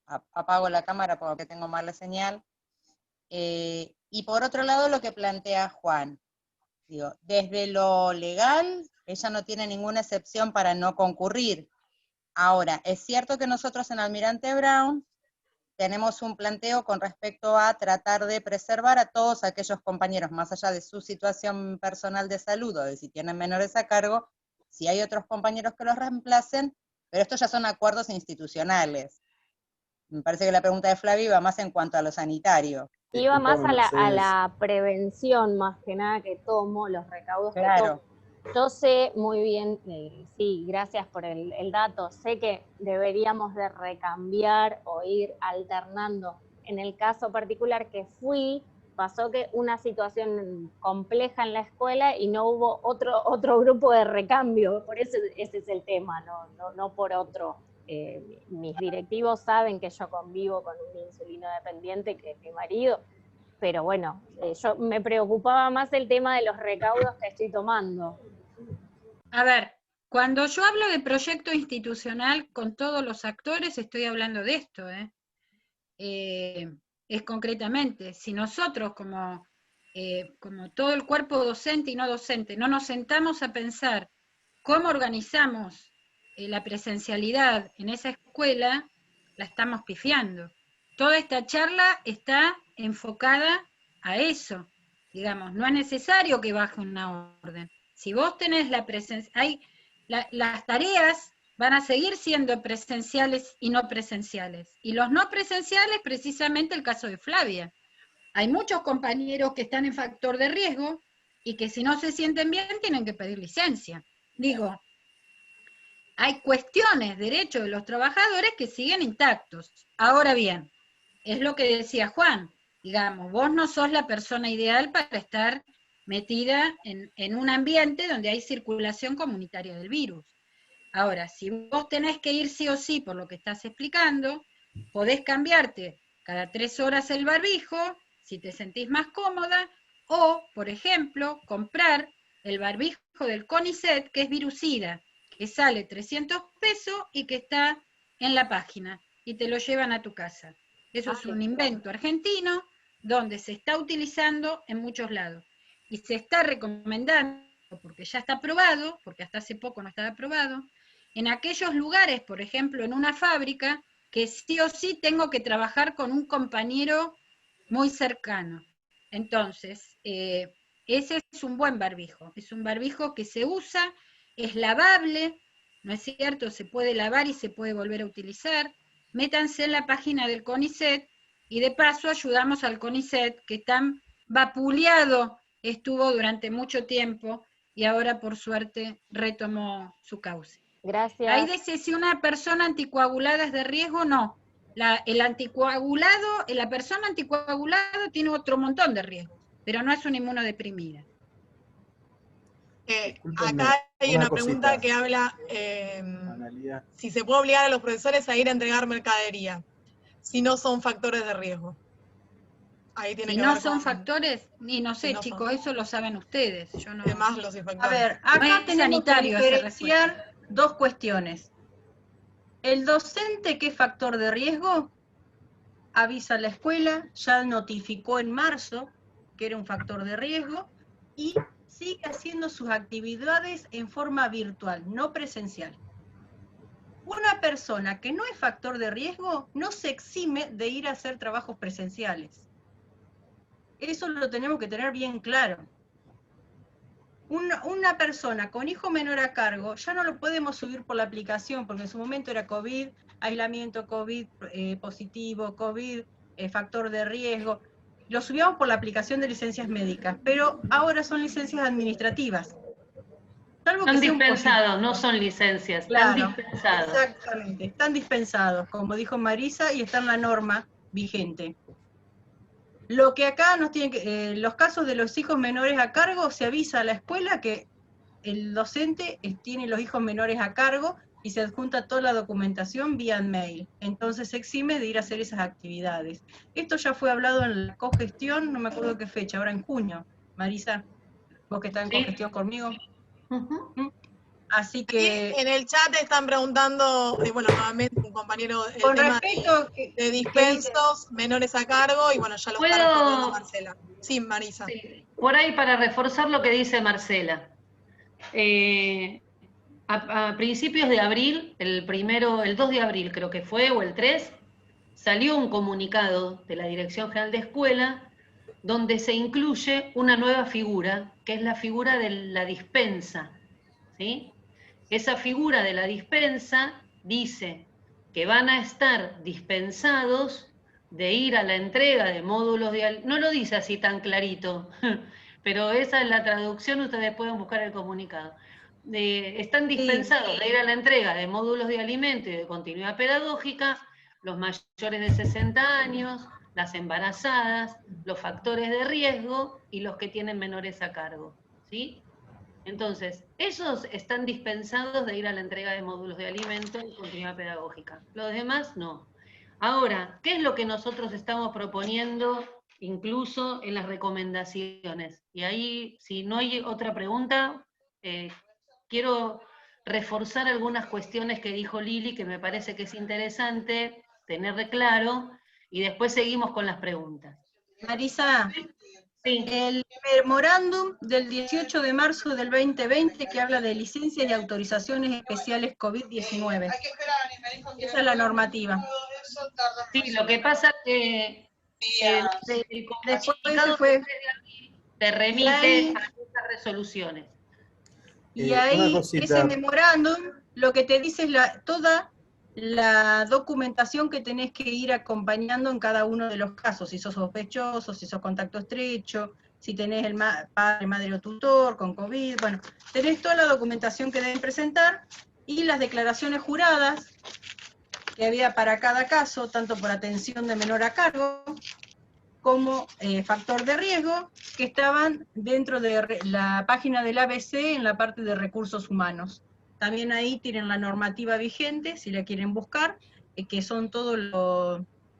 Apago la cámara porque tengo mala señal. Y por otro lado lo que plantea Juan. Digo, desde lo legal, ella no tiene ninguna excepción para no concurrir. Ahora, es cierto que nosotros en Almirante Brown tenemos un planteo con respecto a tratar de preservar a todos aquellos compañeros, más allá de su situación personal de salud o de si tienen menores a cargo, si hay otros compañeros que los reemplacen, pero estos ya son acuerdos institucionales. Me parece que la pregunta de Flavia iba más en cuanto a lo sanitario. Iba más a la prevención, más que nada, que tomo, los recaudos que tomo. Yo sé muy bien, sí, gracias por el dato, sé que deberíamos de recambiar o ir alternando. En el caso particular que fui, pasó que una situación compleja en la escuela y no hubo otro grupo de recambio, por eso ese es el tema, no por otro. Mis directivos saben que yo convivo con un insulino dependiente que es mi marido, pero bueno, yo me preocupaba más el tema de los recaudos que estoy tomando. A ver, cuando yo hablo de proyecto institucional con todos los actores, estoy hablando de esto, es concretamente, si nosotros como todo el cuerpo docente y no docente, no nos sentamos a pensar cómo organizamos la presencialidad en esa escuela, la estamos pifiando. Toda esta charla está enfocada a eso, digamos, no es necesario que baje una orden. Si vos tenés la presencia, las tareas van a seguir siendo presenciales y no presenciales. Y los no presenciales, precisamente el caso de Flavia. Hay muchos compañeros que están en factor de riesgo y que si no se sienten bien tienen que pedir licencia. Digo, hay cuestiones, derechos de los trabajadores que siguen intactos. Ahora bien, es lo que decía Juan, digamos, vos no sos la persona ideal para estar metida en un ambiente donde hay circulación comunitaria del virus. Ahora, si vos tenés que ir sí o sí por lo que estás explicando, podés cambiarte cada 3 horas el barbijo, si te sentís más cómoda, o, por ejemplo, comprar el barbijo del CONICET, que es virucida, que sale 300 pesos y que está en la página, y te lo llevan a tu casa. Eso es un invento argentino, donde se está utilizando en muchos lados. Y se está recomendando, porque ya está aprobado, porque hasta hace poco no estaba aprobado, en aquellos lugares, por ejemplo, en una fábrica, que sí o sí tengo que trabajar con un compañero muy cercano. Entonces, ese es un buen barbijo. Es un barbijo que se usa, es lavable, ¿no es cierto? Se puede lavar y se puede volver a utilizar. Métanse en la página del CONICET y de paso ayudamos al CONICET, que tan vapuleado estuvo durante mucho tiempo y ahora por suerte retomó su cauce. Gracias. Ahí dice si una persona anticoagulada es de riesgo, no. El anticoagulado, la persona anticoagulada tiene otro montón de riesgos, pero no es una inmunodeprimida. Acá hay una pregunta que habla si se puede obligar a los profesores a ir a entregar mercadería, si no son factores de riesgo. Ahí tiene si que no ver son con, factores, y no sé, si no chicos, son. Eso lo saben ustedes. Yo no. Más los factores. A ver, acá no tenemos que diferenciar dos cuestiones. El docente que es factor de riesgo avisa a la escuela, ya notificó en marzo que era un factor de riesgo y sigue haciendo sus actividades en forma virtual, no presencial. Una persona que no es factor de riesgo no se exime de ir a hacer trabajos presenciales. Eso lo tenemos que tener bien claro. Una persona con hijo menor a cargo ya no lo podemos subir por la aplicación, porque en su momento era COVID, aislamiento COVID positivo, COVID, factor de riesgo. Lo subíamos por la aplicación de licencias médicas, pero ahora son licencias administrativas. Están dispensados, no son licencias, están dispensados. Exactamente, están dispensados, como dijo Marisa, y está en la norma vigente. Lo que acá nos tiene que, los casos de los hijos menores a cargo, se avisa a la escuela que el docente tiene los hijos menores a cargo y se adjunta toda la documentación vía mail. Entonces se exime de ir a hacer esas actividades. Esto ya fue hablado en la cogestión, no me acuerdo qué fecha, ahora en junio. Marisa, vos que estás en cogestión conmigo. Así que... En el chat están preguntando, bueno, nuevamente un compañero, el con tema respecto de dispensos menores a cargo, y bueno, ya lo está respondiendo Marcela. Sí, Marisa. Sí. Por ahí para reforzar lo que dice Marcela. A principios de abril, el 2 de abril creo que fue, o el 3, salió un comunicado de la Dirección General de Escuela donde se incluye una nueva figura, que es la figura de la dispensa, ¿sí? esa figura de la dispensa dice que van a estar dispensados de ir a la entrega de módulos de... No lo dice así tan clarito, pero esa es la traducción, ustedes pueden buscar el comunicado. Están dispensados de ir a la entrega de módulos de alimento y de continuidad pedagógica los mayores de 60 años, las embarazadas, los factores de riesgo y los que tienen menores a cargo, ¿sí? Entonces, esos están dispensados de ir a la entrega de módulos de alimento y continuidad pedagógica. Los demás no. Ahora, ¿qué es lo que nosotros estamos proponiendo incluso en las recomendaciones? Y ahí, si no hay otra pregunta, quiero reforzar algunas cuestiones que dijo Lili, que me parece que es interesante tener claro, y después seguimos con las preguntas. Marisa, sí. El memorándum del 18 de marzo del 2020 que habla de licencias y autorizaciones especiales COVID-19. Esa es la normativa. Sí, lo que pasa es que el comunicado te remite a esas resoluciones. Y ahí, ese memorándum, lo que te dice es toda la documentación que tenés que ir acompañando en cada uno de los casos, si sos sospechoso, si sos contacto estrecho, si tenés el padre, madre o tutor con COVID, bueno, tenés toda la documentación que deben presentar y las declaraciones juradas que había para cada caso, tanto por atención de menor a cargo, como factor de riesgo, que estaban dentro de la página del ABC en la parte de recursos humanos. También ahí tienen la normativa vigente, si la quieren buscar, que son todo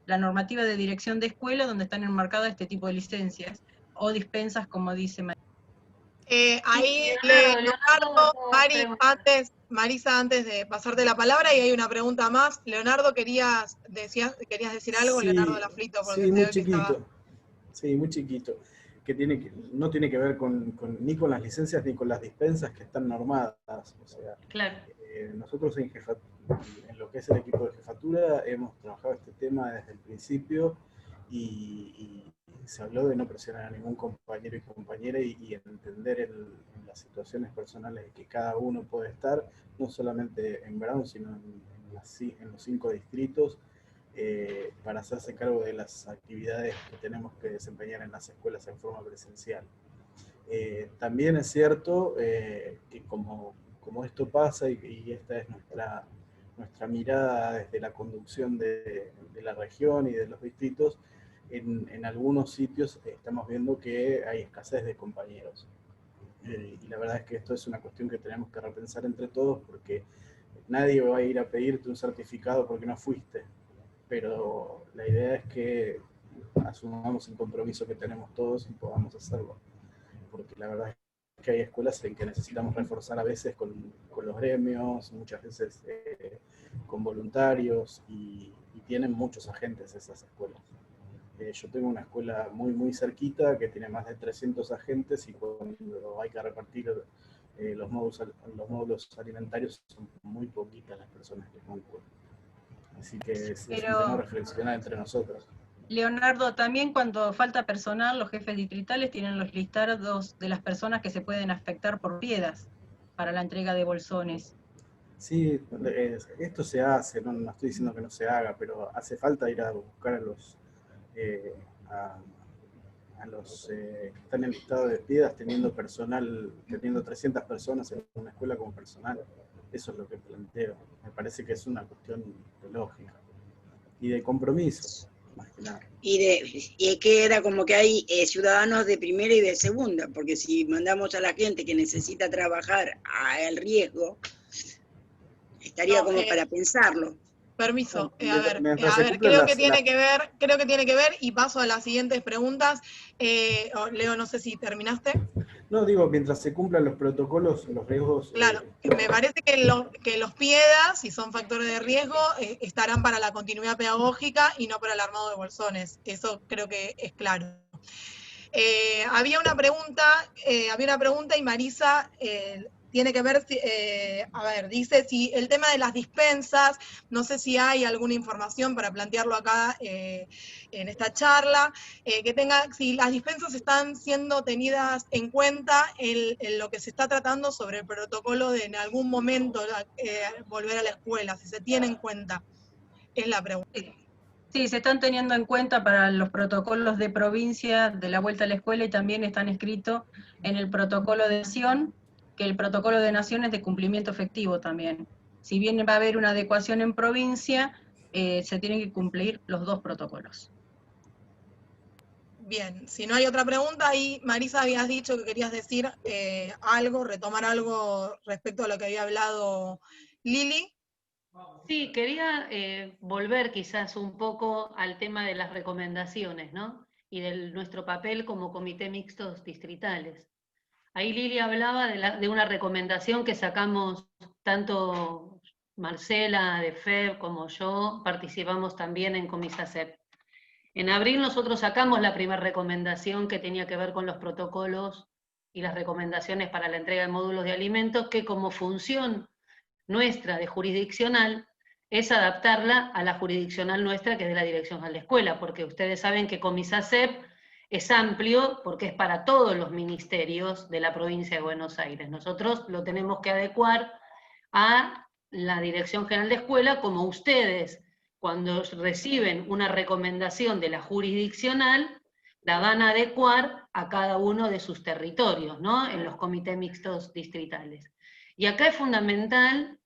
la normativa de dirección de escuela, donde están enmarcadas este tipo de licencias, o dispensas, como dice María. Ahí, Leonardo, Marisa, antes de pasarte la palabra, y hay una pregunta más. Leonardo, ¿querías decir algo? Sí, Leonardo Laflito, porque sí, muy que estaba... chiquito. Sí, muy chiquito. No tiene que ver ni con las licencias ni con las dispensas que están normadas. O sea, claro. Nosotros en lo que es el equipo de jefatura hemos trabajado este tema desde el principio y se habló de no presionar a ningún compañero y compañera y entender en las situaciones personales que cada uno puede estar, no solamente en Brown, sino en los 5 distritos, para hacerse cargo de las actividades que tenemos que desempeñar en las escuelas en forma presencial. También es cierto que como esto pasa y esta es nuestra mirada desde la conducción de la región y de los distritos, en algunos sitios estamos viendo que hay escasez de compañeros. Y la verdad es que esto es una cuestión que tenemos que repensar entre todos, porque nadie va a ir a pedirte un certificado porque no fuiste. Pero la idea es que asumamos el compromiso que tenemos todos y podamos hacerlo. Porque la verdad es que hay escuelas en que necesitamos reforzar a veces con los gremios, muchas veces con voluntarios, y tienen muchos agentes esas escuelas. Yo tengo una escuela muy cerquita que tiene más de 300 agentes, y cuando hay que repartir los módulos alimentarios son muy poquitas las personas que concurren. Así que es un tema a reflexionar entre nosotros. Leonardo, también cuando falta personal, los jefes distritales tienen los listados de las personas que se pueden afectar por piedas para la entrega de bolsones. Sí, esto se hace, no estoy diciendo que no se haga, pero hace falta ir a buscar a los que están en el listado de piedas teniendo 300 personas en una escuela como personal. Eso es lo que planteo. Me parece que es una cuestión de lógica y de compromiso, más que nada. Y que era como que hay ciudadanos de primera y de segunda, porque si mandamos a la gente que necesita trabajar al riesgo, estaría como para pensarlo. Permiso, creo que tiene que ver, y paso a las siguientes preguntas. Leo, no sé si terminaste. No, digo, mientras se cumplan los protocolos, los riesgos... Claro, me parece que los PIEDAS, si son factores de riesgo, estarán para la continuidad pedagógica y no para el armado de bolsones. Eso creo que es claro. Había una pregunta y Marisa tiene que ver, a ver, dice si el tema de las dispensas, no sé si hay alguna información para plantearlo acá en esta charla, si las dispensas están siendo tenidas en cuenta en lo que se está tratando sobre el protocolo de en algún momento volver a la escuela, si se tiene en cuenta, es la pregunta. Sí, se están teniendo en cuenta para los protocolos de provincia de la vuelta a la escuela y también están escritos en el protocolo de nación, que el protocolo de nación es de cumplimiento efectivo también. Si bien va a haber una adecuación en provincia, se tienen que cumplir los dos protocolos. Bien, si no hay otra pregunta, ahí Marisa habías dicho que querías decir algo, retomar algo respecto a lo que había hablado Lili. Sí, quería volver quizás un poco al tema de las recomendaciones, ¿no? Y de nuestro papel como comité mixtos distritales. Ahí Lili hablaba de una recomendación que sacamos, tanto Marcela de FEB como yo, participamos también en Comisacep. En abril nosotros sacamos la primera recomendación que tenía que ver con los protocolos y las recomendaciones para la entrega de módulos de alimentos, que como función nuestra de jurisdiccional es adaptarla a la jurisdiccional nuestra, que es de la Dirección General de Escuela, porque ustedes saben que Comisacep es amplio porque es para todos los ministerios de la provincia de Buenos Aires. Nosotros lo tenemos que adecuar a la Dirección General de Escuela, como ustedes, cuando reciben una recomendación de la jurisdiccional, la van a adecuar a cada uno de sus territorios, ¿no? En los comités mixtos distritales. Y acá es fundamental,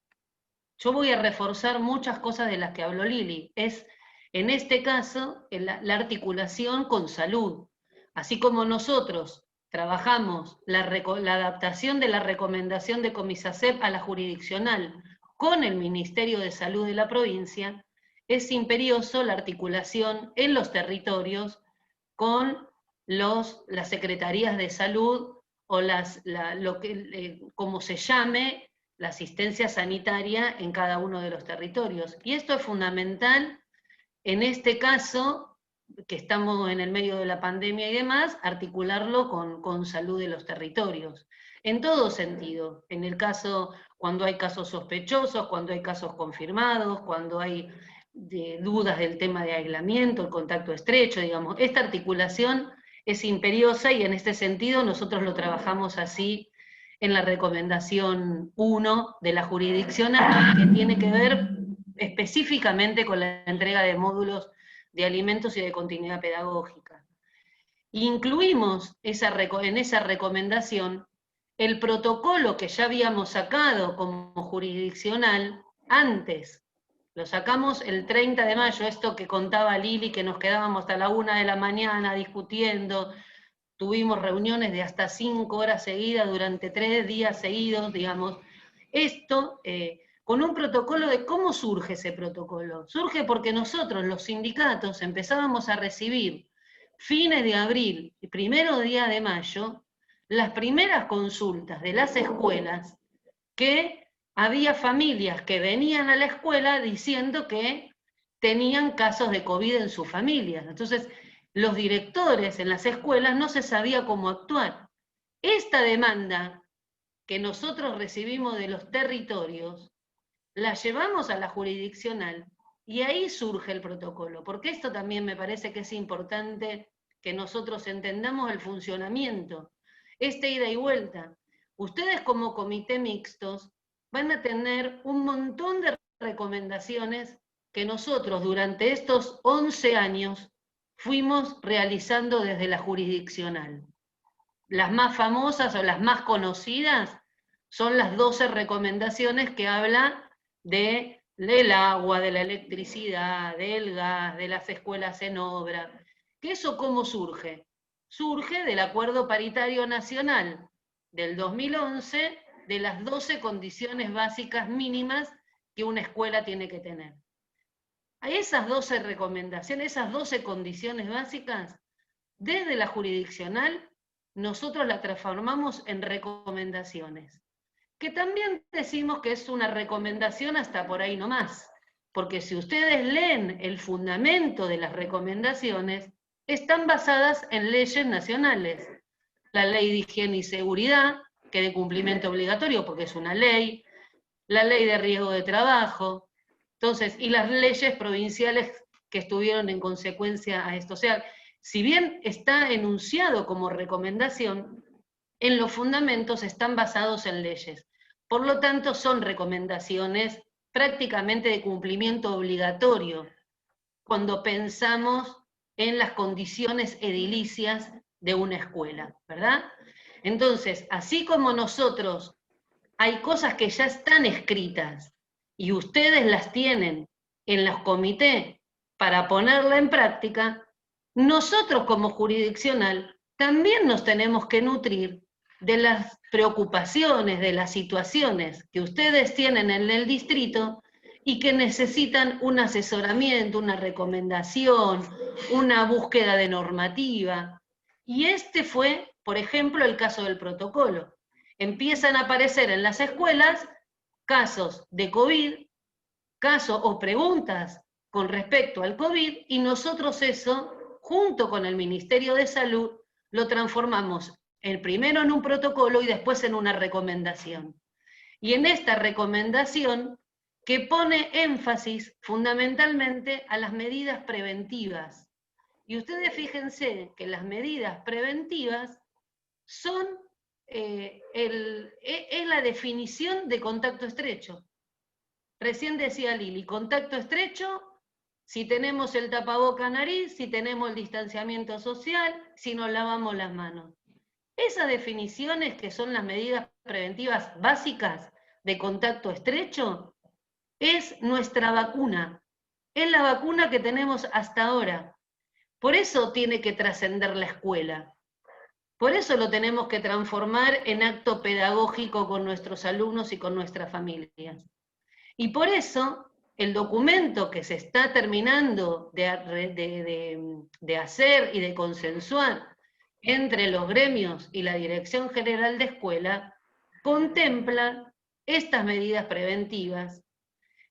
yo voy a reforzar muchas cosas de las que habló Lili, es en este caso la articulación con salud. Así como nosotros trabajamos la adaptación de la recomendación de Comisacep a la jurisdiccional con el Ministerio de Salud de la provincia, es imperioso la articulación en los territorios con las secretarías de salud o como se llame, la asistencia sanitaria en cada uno de los territorios. Y esto es fundamental en este caso, que estamos en el medio de la pandemia y demás, articularlo con salud de los territorios. En todo sentido, en el caso, cuando hay casos sospechosos, cuando hay casos confirmados, cuando hay dudas del tema de aislamiento, el contacto estrecho, digamos, esta articulación es imperiosa y en este sentido nosotros lo trabajamos así en la recomendación 1 de la jurisdiccional, que tiene que ver específicamente con la entrega de módulos de alimentos y de continuidad pedagógica. Incluimos en esa recomendación el protocolo que ya habíamos sacado como jurisdiccional antes. Lo sacamos el 30 de mayo, esto que contaba Lili, que nos quedábamos hasta la 1 de la mañana discutiendo, tuvimos reuniones de hasta 5 horas seguidas durante 3 días seguidos, digamos. Esto con un protocolo de cómo surge ese protocolo. Surge porque nosotros, los sindicatos, empezábamos a recibir fines de abril y primero día de mayo, las primeras consultas de las escuelas, que había familias que venían a la escuela diciendo que tenían casos de COVID en sus familias. Entonces, los directores en las escuelas no se sabía cómo actuar. Esta demanda que nosotros recibimos de los territorios, la llevamos a la jurisdiccional y ahí surge el protocolo, porque esto también me parece que es importante que nosotros entendamos el funcionamiento, esta ida y vuelta. Ustedes como comité mixtos van a tener un montón de recomendaciones que nosotros durante estos 11 años fuimos realizando desde la jurisdiccional. Las más famosas o las más conocidas son las 12 recomendaciones que habla del agua, de la electricidad, del gas, de las escuelas en obra. ¿Que eso cómo surge? Surge del Acuerdo Paritario Nacional del 2011 de las 12 condiciones básicas mínimas que una escuela tiene que tener. A esas 12 recomendaciones, esas 12 condiciones básicas, desde la jurisdiccional, nosotros la transformamos en recomendaciones. Que también decimos que es una recomendación hasta por ahí nomás, porque si ustedes leen el fundamento de las recomendaciones, están basadas en leyes nacionales. La Ley de Higiene y Seguridad, que de cumplimiento obligatorio, porque es una ley, la ley de riesgo de trabajo, entonces, y las leyes provinciales que estuvieron en consecuencia a esto. O sea, si bien está enunciado como recomendación, en los fundamentos están basados en leyes. Por lo tanto, son recomendaciones prácticamente de cumplimiento obligatorio cuando pensamos en las condiciones edilicias de una escuela, ¿verdad? Entonces, así como nosotros hay cosas que ya están escritas y ustedes las tienen en los comités para ponerla en práctica, nosotros como jurisdiccional también nos tenemos que nutrir de las preocupaciones, de las situaciones que ustedes tienen en el distrito y que necesitan un asesoramiento, una recomendación, una búsqueda de normativa. Y este fue, por ejemplo, el caso del protocolo. Empiezan a aparecer en las escuelas casos de COVID, casos o preguntas con respecto al COVID, y nosotros eso, junto con el Ministerio de Salud, lo transformamos primero en un protocolo y después en una recomendación. Y en esta recomendación, que pone énfasis fundamentalmente a las medidas preventivas. Y ustedes fíjense que las medidas preventivas son es la definición de contacto estrecho. Recién decía Lili, contacto estrecho, si tenemos el tapaboca nariz, si tenemos el distanciamiento social, si nos lavamos las manos. Esas definiciones que son las medidas preventivas básicas de contacto estrecho, es nuestra vacuna. Es la vacuna que tenemos hasta ahora. Por eso tiene que trascender la escuela. Por eso lo tenemos que transformar en acto pedagógico con nuestros alumnos y con nuestras familias. Y por eso el documento que se está terminando de hacer y de consensuar entre los gremios y la Dirección General de Escuela contempla estas medidas preventivas,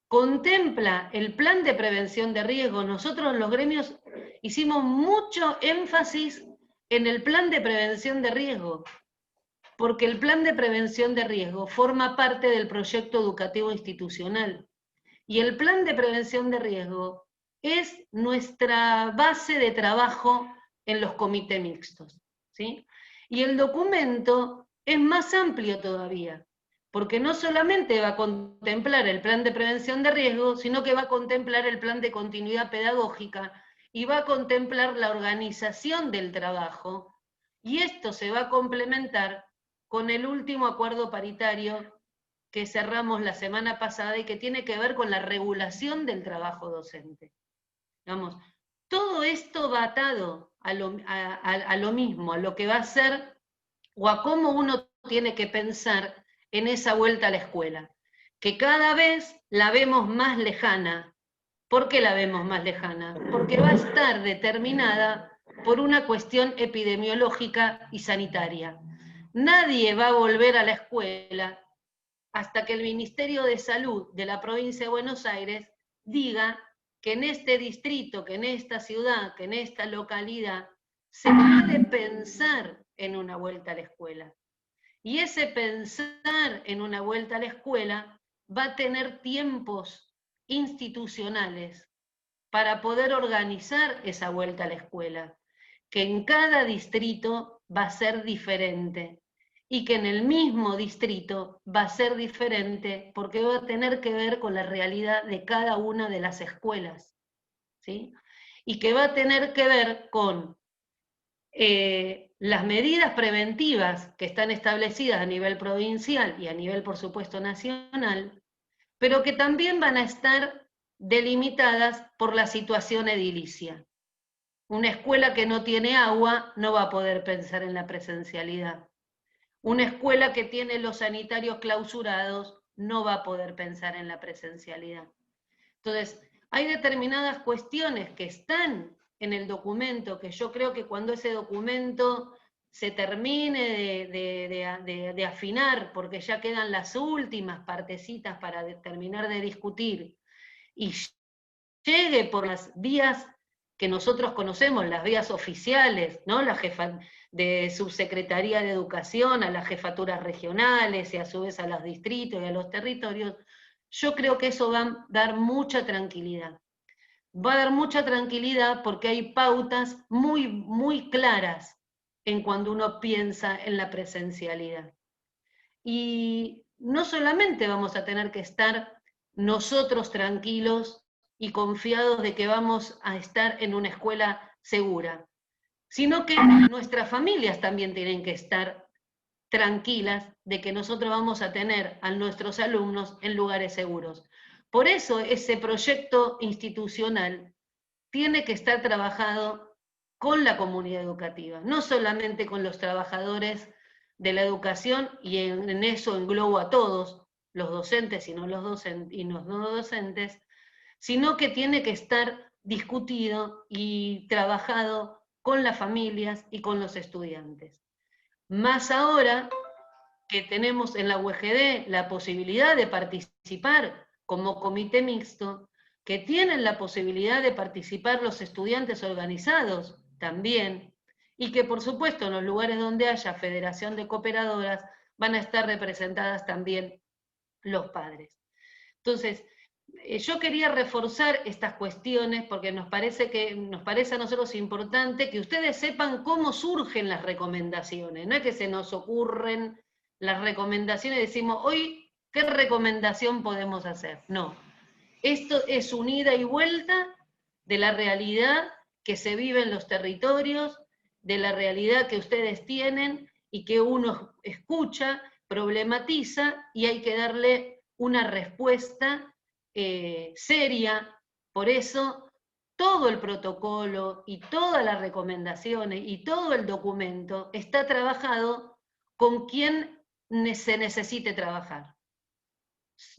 contempla el plan de prevención de riesgo. Nosotros los gremios hicimos mucho énfasis en el plan de prevención de riesgo, porque el plan de prevención de riesgo forma parte del proyecto educativo institucional. Y el plan de prevención de riesgo es nuestra base de trabajo en los comités mixtos, ¿sí? Y el documento es más amplio todavía, porque no solamente va a contemplar el plan de prevención de riesgo, sino que va a contemplar el plan de continuidad pedagógica y va a contemplar la organización del trabajo, y esto se va a complementar con el último acuerdo paritario que cerramos la semana pasada y que tiene que ver con la regulación del trabajo docente. Digamos, todo esto va atado a lo mismo, a lo que va a ser, o a cómo uno tiene que pensar en esa vuelta a la escuela, que cada vez la vemos más lejana. ¿Por qué la vemos más lejana? Porque va a estar determinada por una cuestión epidemiológica y sanitaria. Nadie va a volver a la escuela hasta que el Ministerio de Salud de la provincia de Buenos Aires diga que en este distrito, que en esta ciudad, que en esta localidad, se puede pensar en una vuelta a la escuela. Y ese pensar en una vuelta a la escuela va a tener tiempos institucionales para poder organizar esa vuelta a la escuela, que en cada distrito va a ser diferente, y que en el mismo distrito va a ser diferente porque va a tener que ver con la realidad de cada una de las escuelas, ¿sí? Y que va a tener que ver con las medidas preventivas que están establecidas a nivel provincial y a nivel, por supuesto, nacional, pero que también van a estar delimitadas por la situación edilicia. Una escuela que no tiene agua no va a poder pensar en la presencialidad. Una escuela que tiene los sanitarios clausurados no va a poder pensar en la presencialidad. Entonces, hay determinadas cuestiones que están en el documento, que yo creo que cuando ese documento se termine de afinar, porque ya quedan las últimas partecitas para terminar de discutir, y llegue por las vías que nosotros conocemos, las vías oficiales, ¿no? La jefa de subsecretaría de Educación, a las jefaturas regionales y a su vez a los distritos y a los territorios, yo creo que eso va a dar mucha tranquilidad. Va a dar mucha tranquilidad porque hay pautas muy, muy claras en cuando uno piensa en la presencialidad. Y no solamente vamos a tener que estar nosotros tranquilos y confiados de que vamos a estar en una escuela segura, sino que nuestras familias también tienen que estar tranquilas de que nosotros vamos a tener a nuestros alumnos en lugares seguros. Por eso ese proyecto institucional tiene que estar trabajado con la comunidad educativa, no solamente con los trabajadores de la educación, y en eso englobo a todos, los docentes y no los no docentes, sino que tiene que estar discutido y trabajado con las familias y con los estudiantes. Más ahora que tenemos en la UGD la posibilidad de participar como comité mixto, que tienen la posibilidad de participar los estudiantes organizados también, y que por supuesto en los lugares donde haya federación de cooperadoras van a estar representadas también los padres. Entonces, yo quería reforzar estas cuestiones porque nos parece a nosotros importante que ustedes sepan cómo surgen las recomendaciones, no es que se nos ocurren las recomendaciones y decimos, hoy, ¿qué recomendación podemos hacer? No, esto es una ida y vuelta de la realidad que se vive en los territorios, de la realidad que ustedes tienen y que uno escucha, problematiza y hay que darle una respuesta seria. Por eso todo el protocolo y todas las recomendaciones y todo el documento está trabajado con quien se necesite trabajar.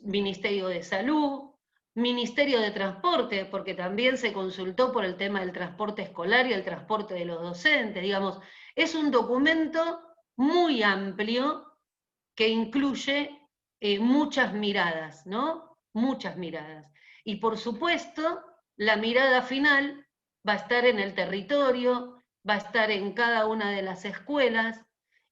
Ministerio de Salud, Ministerio de Transporte, porque también se consultó por el tema del transporte escolar y el transporte de los docentes, digamos, es un documento muy amplio que incluye muchas miradas, ¿no? Muchas miradas. Y por supuesto, la mirada final va a estar en el territorio, va a estar en cada una de las escuelas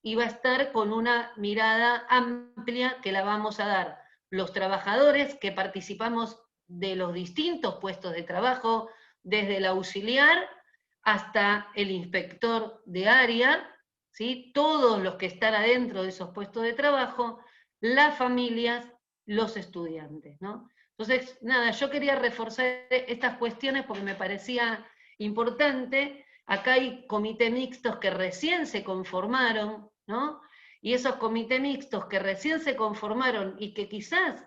y va a estar con una mirada amplia que la vamos a dar los trabajadores que participamos de los distintos puestos de trabajo, desde el auxiliar hasta el inspector de área, ¿sí? Todos los que están adentro de esos puestos de trabajo, las familias, los estudiantes, ¿no? Entonces, nada, yo quería reforzar estas cuestiones porque me parecía importante. Acá hay comités mixtos que recién se conformaron, ¿no? Y esos comités mixtos que recién se conformaron y que quizás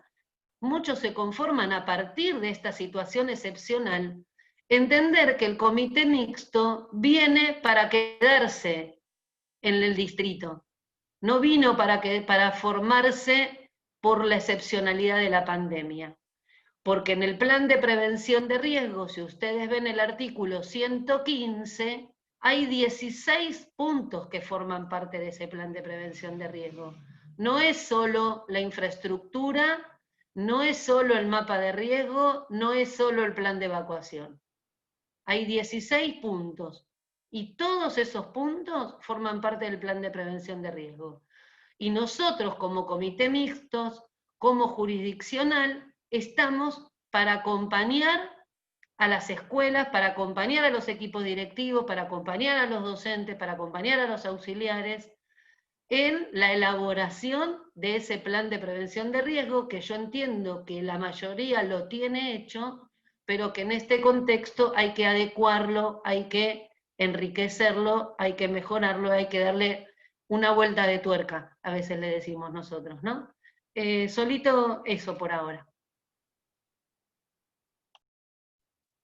muchos se conforman a partir de esta situación excepcional, entender que el comité mixto viene para quedarse en el distrito, no vino para formarse por la excepcionalidad de la pandemia. Porque en el plan de prevención de riesgos, si ustedes ven el artículo 115, hay 16 puntos que forman parte de ese plan de prevención de riesgos. No es solo la infraestructura, no es solo el mapa de riesgo, no es solo el plan de evacuación. Hay 16 puntos, y todos esos puntos forman parte del plan de prevención de riesgo. Y nosotros como comité mixtos, como jurisdiccional, estamos para acompañar a las escuelas, para acompañar a los equipos directivos, para acompañar a los docentes, para acompañar a los auxiliares, en la elaboración de ese plan de prevención de riesgo, que yo entiendo que la mayoría lo tiene hecho, pero que en este contexto hay que adecuarlo, hay que enriquecerlo, hay que mejorarlo, hay que darle una vuelta de tuerca, a veces le decimos nosotros, ¿no? Solito eso por ahora.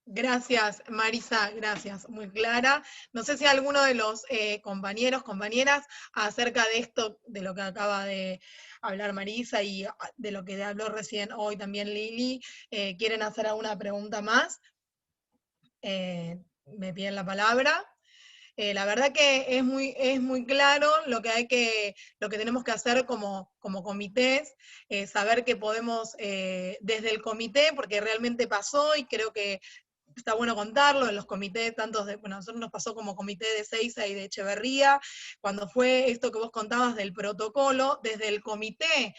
Gracias, Marisa, gracias, muy clara. No sé si alguno de los compañeros, compañeras, acerca de esto, de lo que acaba de hablar Marisa y de lo que habló recién hoy también Lili, quieren hacer alguna pregunta más. Me piden la palabra. La verdad que es muy claro lo que tenemos que hacer como comités, saber que podemos, desde el comité, porque realmente pasó y creo que está bueno contarlo, en los comités, tantos de, bueno, a nosotros nos pasó como comité de Seiza y de Echeverría, cuando fue esto que vos contabas del protocolo, desde el comité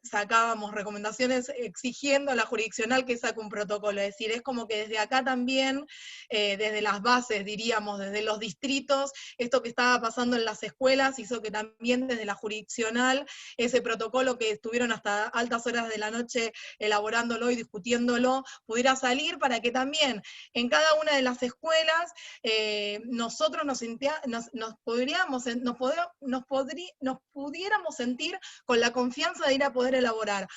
sacábamos recomendaciones exigiendo a la jurisdiccional que saque un protocolo, es decir, es como que desde acá también, desde las bases, diríamos, desde los distritos, esto que estaba pasando en las escuelas hizo que también desde la jurisdiccional, ese protocolo que estuvieron hasta altas horas de la noche elaborándolo y discutiéndolo, pudiera salir para que también en cada una de las escuelas nosotros nos pudiéramos sentir con la confianza de ir a poder elaborar,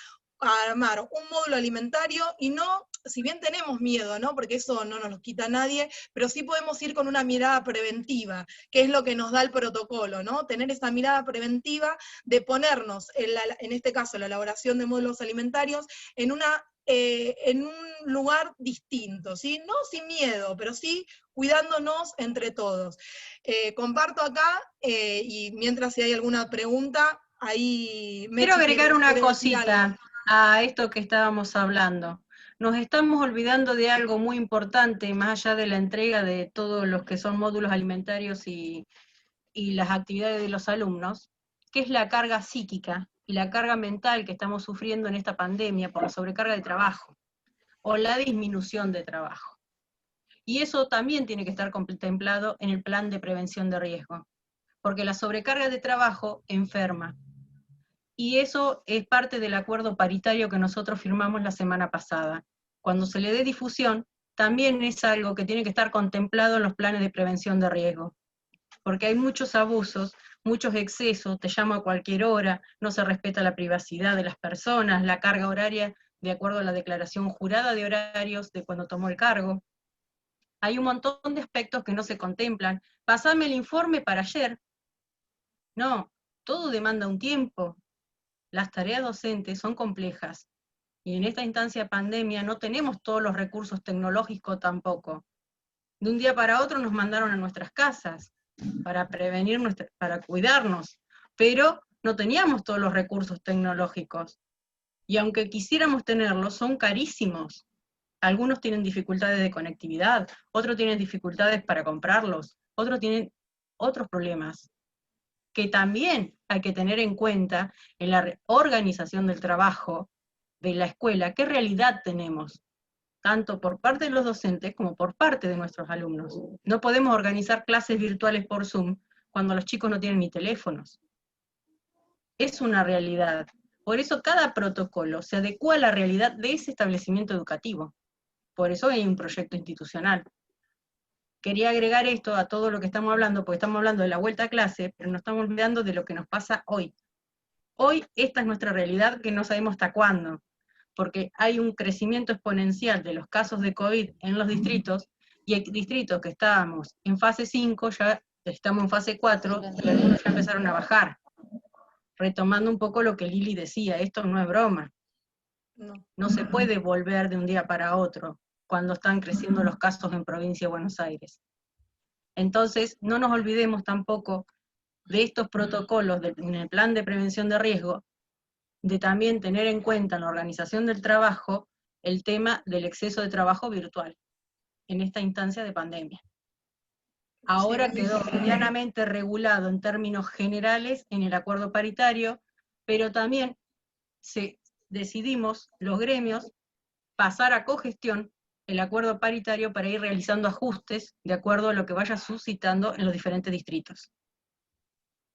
a armar un módulo alimentario y no, si bien tenemos miedo, ¿no? Porque eso no nos lo quita nadie, pero sí podemos ir con una mirada preventiva, que es lo que nos da el protocolo, ¿no? Tener esa mirada preventiva de ponernos, en este caso, la elaboración de módulos alimentarios, en un lugar distinto, ¿sí? No sin miedo, pero sí cuidándonos entre todos. Comparto acá, y mientras si hay alguna pregunta, ahí... Quiero agregar una quiere decir algo. cosita a esto que estábamos hablando. Nos estamos olvidando de algo muy importante, más allá de la entrega de todos los que son módulos alimentarios y las actividades de los alumnos, que es la carga psíquica y la carga mental que estamos sufriendo en esta pandemia por la sobrecarga de trabajo, o la disminución de trabajo. Y eso también tiene que estar contemplado en el plan de prevención de riesgo, porque la sobrecarga de trabajo enferma. Y eso es parte del acuerdo paritario que nosotros firmamos la semana pasada. Cuando se le dé difusión, también es algo que tiene que estar contemplado en los planes de prevención de riesgo. Porque hay muchos abusos, muchos excesos, te llamo a cualquier hora, no se respeta la privacidad de las personas, la carga horaria de acuerdo a la declaración jurada de horarios de cuando tomó el cargo. Hay un montón de aspectos que no se contemplan. Pasame el informe para ayer. No, todo demanda un tiempo. Las tareas docentes son complejas, y en esta instancia pandemia no tenemos todos los recursos tecnológicos tampoco. De un día para otro nos mandaron a nuestras casas, para prevenir, para cuidarnos, pero no teníamos todos los recursos tecnológicos. Y aunque quisiéramos tenerlos, son carísimos. Algunos tienen dificultades de conectividad, otros tienen dificultades para comprarlos, otros tienen otros problemas, que también hay que tener en cuenta en la organización del trabajo de la escuela, qué realidad tenemos, tanto por parte de los docentes como por parte de nuestros alumnos. No podemos organizar clases virtuales por Zoom cuando los chicos no tienen ni teléfonos. Es una realidad. Por eso cada protocolo se adecua a la realidad de ese establecimiento educativo. Por eso hay un proyecto institucional. Quería agregar esto a todo lo que estamos hablando, porque estamos hablando de la vuelta a clase, pero no estamos olvidando de lo que nos pasa hoy. Hoy esta es nuestra realidad que no sabemos hasta cuándo, porque hay un crecimiento exponencial de los casos de COVID en los distritos, y hay distritos que estábamos en fase 5, ya estamos en fase 4, y algunos ya empezaron a bajar. Retomando un poco lo que Lili decía, esto no es broma. No se puede volver de un día para otro, cuando están creciendo los casos en provincia de Buenos Aires. Entonces, no nos olvidemos tampoco de estos protocolos en el plan de prevención de riesgo, de también tener en cuenta en la organización del trabajo el tema del exceso de trabajo virtual, en esta instancia de pandemia. Ahora quedó medianamente regulado en términos generales en el acuerdo paritario, pero también decidimos, los gremios, pasar a cogestión el acuerdo paritario para ir realizando ajustes de acuerdo a lo que vaya suscitando en los diferentes distritos.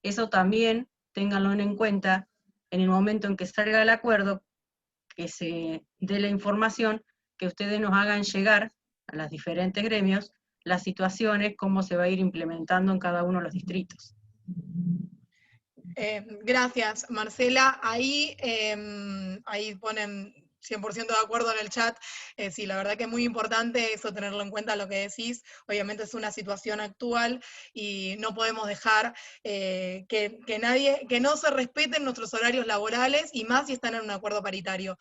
Eso también, ténganlo en cuenta, en el momento en que salga el acuerdo, que se dé la información, que ustedes nos hagan llegar a los diferentes gremios las situaciones, cómo se va a ir implementando en cada uno de los distritos. Gracias, Marcela. Ahí ponen 100% de acuerdo en el chat. Sí, la verdad que es muy importante eso, tenerlo en cuenta lo que decís. Obviamente es una situación actual y no podemos dejar que no se respeten nuestros horarios laborales, y más si están en un acuerdo paritario.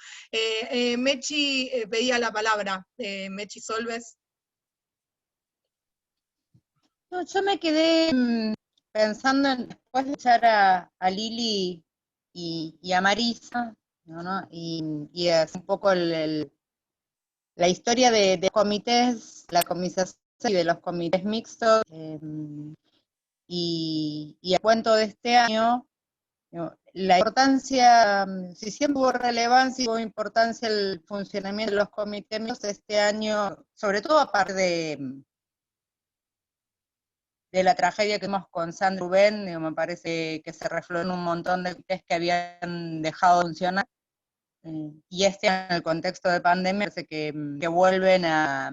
Mechi pedía la palabra. Mechi Solves. No, yo me quedé pensando en, después de escuchar a Lili y a Marisa, ¿no? Y es un poco la la historia de comités, la comisación y de los comités mixtos, y el cuento de este año, la importancia, si siempre hubo relevancia y hubo importancia el funcionamiento de los comités mixtos este año, sobre todo aparte de la tragedia que vimos con San Rubén, me parece que se reflejó en un montón de comités que habían dejado de funcionar, y este año, en el contexto de pandemia, parece que vuelven a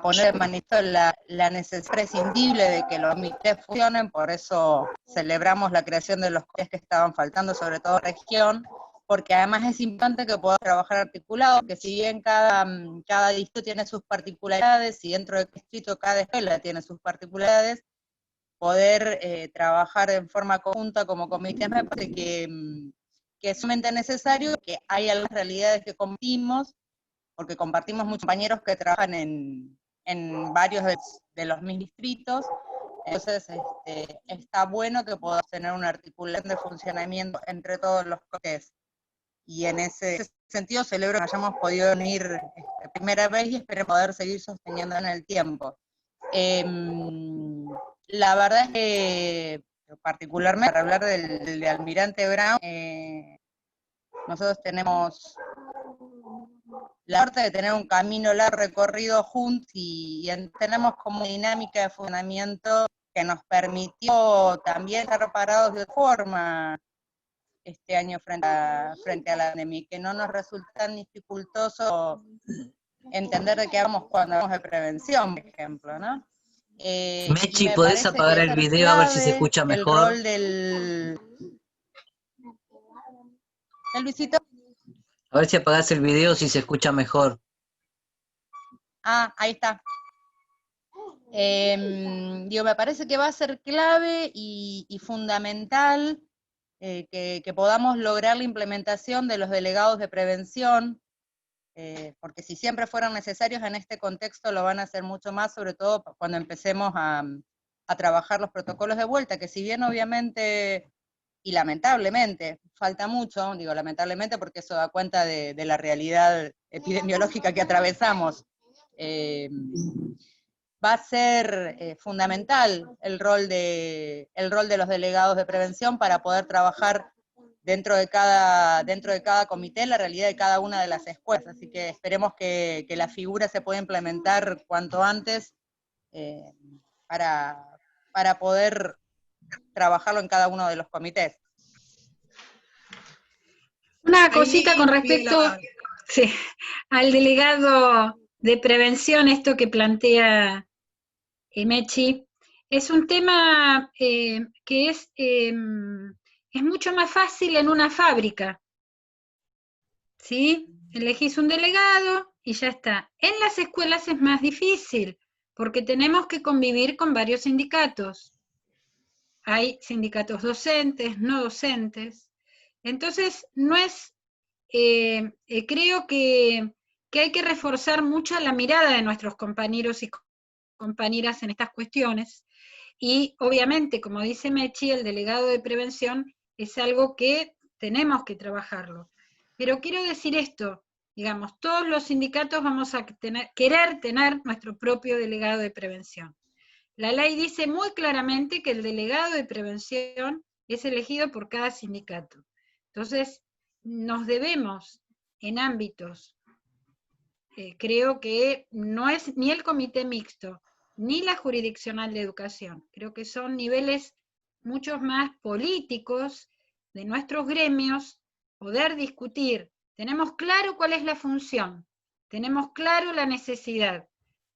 poner de manifiesto la necesidad prescindible de que los comités funcionen. Por eso celebramos la creación de los comités que estaban faltando, sobre todo en región, porque además es importante que puedan trabajar articulados, que si bien cada distrito tiene sus particularidades, y dentro del distrito cada escuela tiene sus particularidades, poder trabajar en forma conjunta como comités me parece que es sumamente necesario, que hay algunas realidades que compartimos, porque compartimos muchos compañeros que trabajan en varios de los mismos distritos. Entonces está bueno que podamos tener una articulación de funcionamiento entre todos los comités. Y en ese sentido celebro que hayamos podido unir primera vez y espero poder seguir sosteniendo en el tiempo. La verdad es que, particularmente para hablar del de Almirante Brown, nosotros tenemos la suerte de tener un camino largo recorrido juntos y tenemos como una dinámica de funcionamiento que nos permitió también estar parados de forma este año frente a la pandemia, que no nos resulta tan dificultoso entender de qué hablamos cuando hablamos de prevención, por ejemplo, ¿no? Mechi, ¿podés apagar el video a ver si se escucha mejor? El rol del Luisito. A ver si apagás el video si se escucha mejor. Ah, ahí está. Me parece que va a ser clave y fundamental que podamos lograr la implementación de los delegados de prevención, porque si siempre fueron necesarios en este contexto lo van a hacer mucho más, sobre todo cuando empecemos a trabajar los protocolos de vuelta, que si bien obviamente y lamentablemente falta mucho, digo lamentablemente porque eso da cuenta de la realidad epidemiológica que atravesamos, va a ser fundamental el rol de los delegados de prevención para poder trabajar dentro de cada comité la realidad de cada una de las escuelas, así que esperemos que la figura se pueda implementar cuanto antes para poder trabajarlo en cada uno de los comités. Una cosita con respecto al delegado de prevención, esto que plantea Mechi, es un tema que es mucho más fácil en una fábrica, ¿sí? Elegís un delegado y ya está. En las escuelas es más difícil, porque tenemos que convivir con varios sindicatos. Hay sindicatos docentes, no docentes. Entonces, no es, creo que hay que reforzar mucho la mirada de nuestros compañeros y compañeras en estas cuestiones, y obviamente, como dice Mechi, el delegado de prevención es algo que tenemos que trabajarlo. Pero quiero decir esto, digamos, todos los sindicatos vamos a querer tener nuestro propio delegado de prevención. La ley dice muy claramente que el delegado de prevención es elegido por cada sindicato. Entonces, nos debemos en ámbitos, creo que no es ni el comité mixto, ni la jurisdiccional de educación, creo que son niveles mucho más políticos de nuestros gremios, poder discutir. Tenemos claro cuál es la función, tenemos claro la necesidad,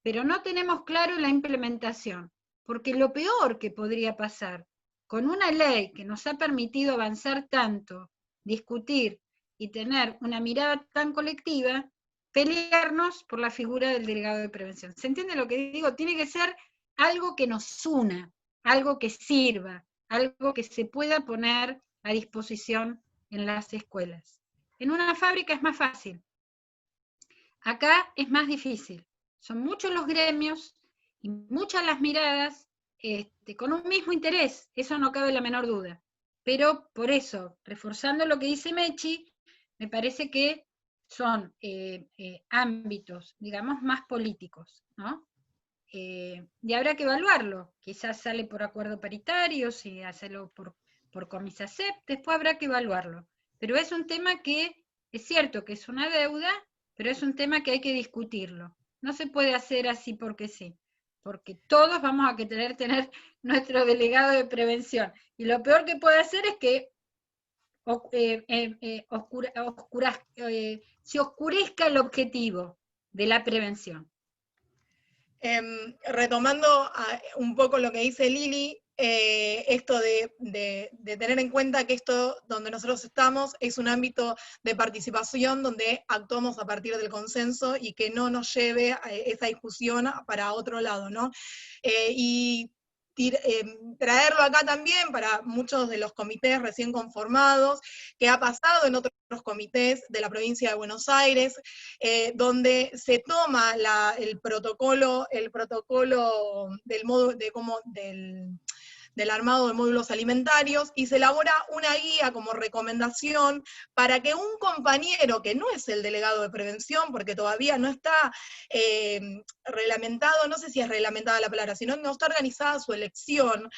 pero no tenemos claro la implementación, porque lo peor que podría pasar con una ley que nos ha permitido avanzar tanto, discutir y tener una mirada tan colectiva, pelearnos por la figura del delegado de prevención. ¿Se entiende lo que digo? Tiene que ser algo que nos una, algo que sirva, algo que se pueda poner a disposición en las escuelas. En una fábrica es más fácil. Acá es más difícil. Son muchos los gremios y muchas las miradas con un mismo interés, eso no cabe la menor duda. Pero por eso, reforzando lo que dice Mechi, me parece que son ámbitos, digamos, más políticos, ¿no? Y habrá que evaluarlo, quizás sale por acuerdo paritario, si hacerlo por Comisacep, después habrá que evaluarlo. Pero es un tema que, es cierto que es una deuda, pero es un tema que hay que discutirlo. No se puede hacer así porque sí, porque todos vamos a querer tener nuestro delegado de prevención. Y lo peor que puede hacer es que se oscurezca el objetivo de la prevención. Retomando un poco lo que dice Lili, esto de tener en cuenta que esto donde nosotros estamos es un ámbito de participación donde actuamos a partir del consenso y que no nos lleve a esa discusión para otro lado, ¿no? Y traerlo acá también para muchos de los comités recién conformados, que ha pasado en otros comités de la provincia de Buenos Aires, donde se toma el protocolo del armado de módulos alimentarios y se elabora una guía como recomendación para que un compañero que no es el delegado de prevención, porque todavía no está reglamentado, no sé si es reglamentada la palabra, sino no está organizada su elección,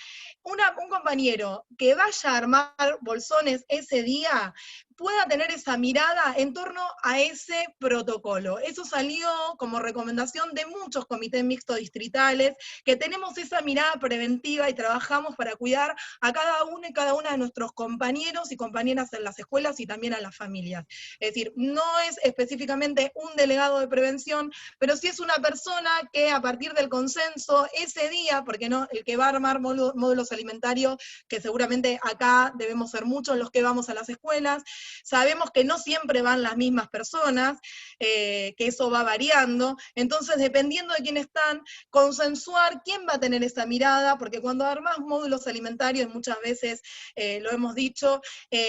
un compañero que vaya a armar bolsones ese día pueda tener esa mirada en torno a ese protocolo. Eso salió como recomendación de muchos comités mixtos distritales, que tenemos esa mirada preventiva y trabajamos para cuidar a cada uno y cada una de nuestros compañeros y compañeras en las escuelas y también a las familias. Es decir, no es específicamente un delegado de prevención, pero sí es una persona que a partir del consenso ese día, porque no, el que va a armar módulos alimentarios, que seguramente acá debemos ser muchos los que vamos a las escuelas, sabemos que no siempre van las mismas personas, que eso va variando, entonces dependiendo de quién están, consensuar quién va a tener esa mirada, porque cuando armas módulos alimentarios, muchas veces, lo hemos dicho,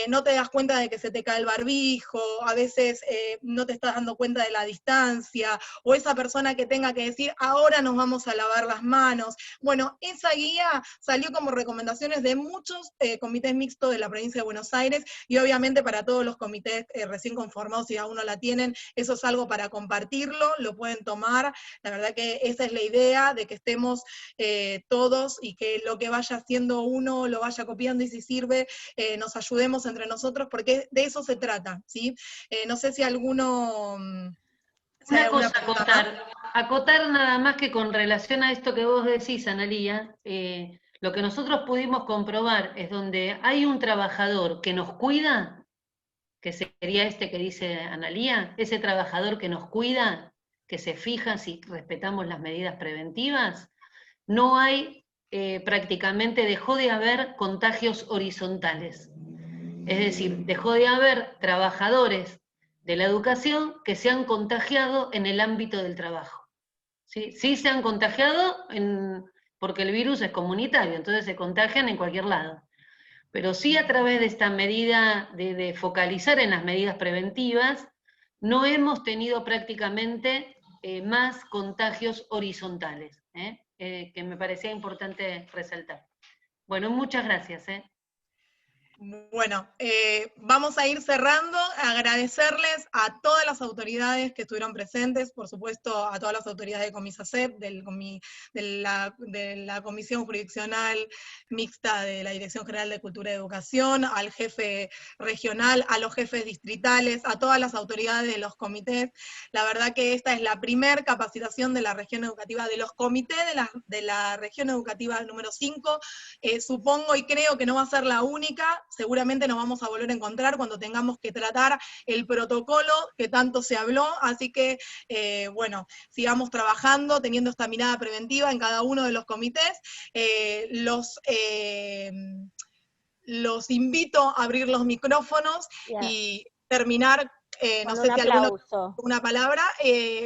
no te das cuenta de que se te cae el barbijo, a veces no te estás dando cuenta de la distancia, o esa persona que tenga que decir, ahora nos vamos a lavar las manos. Bueno, esa guía salió como recomendaciones de muchos comités mixtos de la provincia de Buenos Aires, y obviamente para todos los comités recién conformados, si aún no la tienen, eso es algo para compartirlo, lo pueden tomar, la verdad que esa es la idea, de que estemos todos, y que lo que vaya haciendo uno lo vaya copiando, y si sirve, nos ayudemos entre nosotros, porque de eso se trata, ¿sí? No sé si alguno... Una cosa, acotar nada más que con relación a esto que vos decís, Analía, lo que nosotros pudimos comprobar es donde hay un trabajador que nos cuida, que sería este que dice Analía, ese trabajador que nos cuida, que se fija si respetamos las medidas preventivas, no hay, prácticamente dejó de haber contagios horizontales. Es decir, dejó de haber trabajadores de la educación que se han contagiado en el ámbito del trabajo. Sí, sí se han contagiado porque el virus es comunitario, entonces se contagian en cualquier lado. Pero sí a través de esta medida de focalizar en las medidas preventivas, no hemos tenido prácticamente más contagios horizontales, que me parecía importante resaltar. Bueno, muchas gracias. Bueno, vamos a ir cerrando, agradecerles a todas las autoridades que estuvieron presentes, por supuesto a todas las autoridades de Comisacep, de la Comisión Jurisdiccional Mixta de la Dirección General de Cultura y Educación, al jefe regional, a los jefes distritales, a todas las autoridades de los comités. La verdad que esta es la primer capacitación de la región educativa, de los comités de la región educativa número 5, supongo y creo que no va a ser la única. Seguramente nos vamos a volver a encontrar cuando tengamos que tratar el protocolo que tanto se habló, así que, bueno, sigamos trabajando, teniendo esta mirada preventiva en cada uno de los comités. Los invito a abrir los micrófonos y terminar, no sé si alguno una palabra,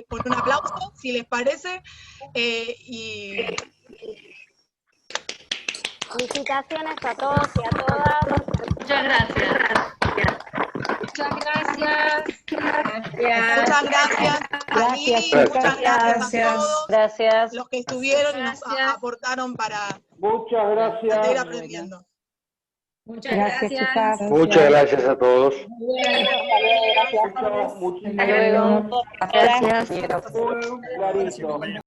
con un aplauso, si les parece, Felicitaciones a todos y a todas. Muchas gracias. Muchas gracias. Muchas gracias a Lili, muchas gracias a todos. Gracias. Los que estuvieron y nos aportaron para muchas gracias. seguir aprendiendo. Muchas gracias. Muchas gracias a todos. Muy bien. Perfecto, muchísimas Hasta luego. gracias. Gracias. Muy clarito.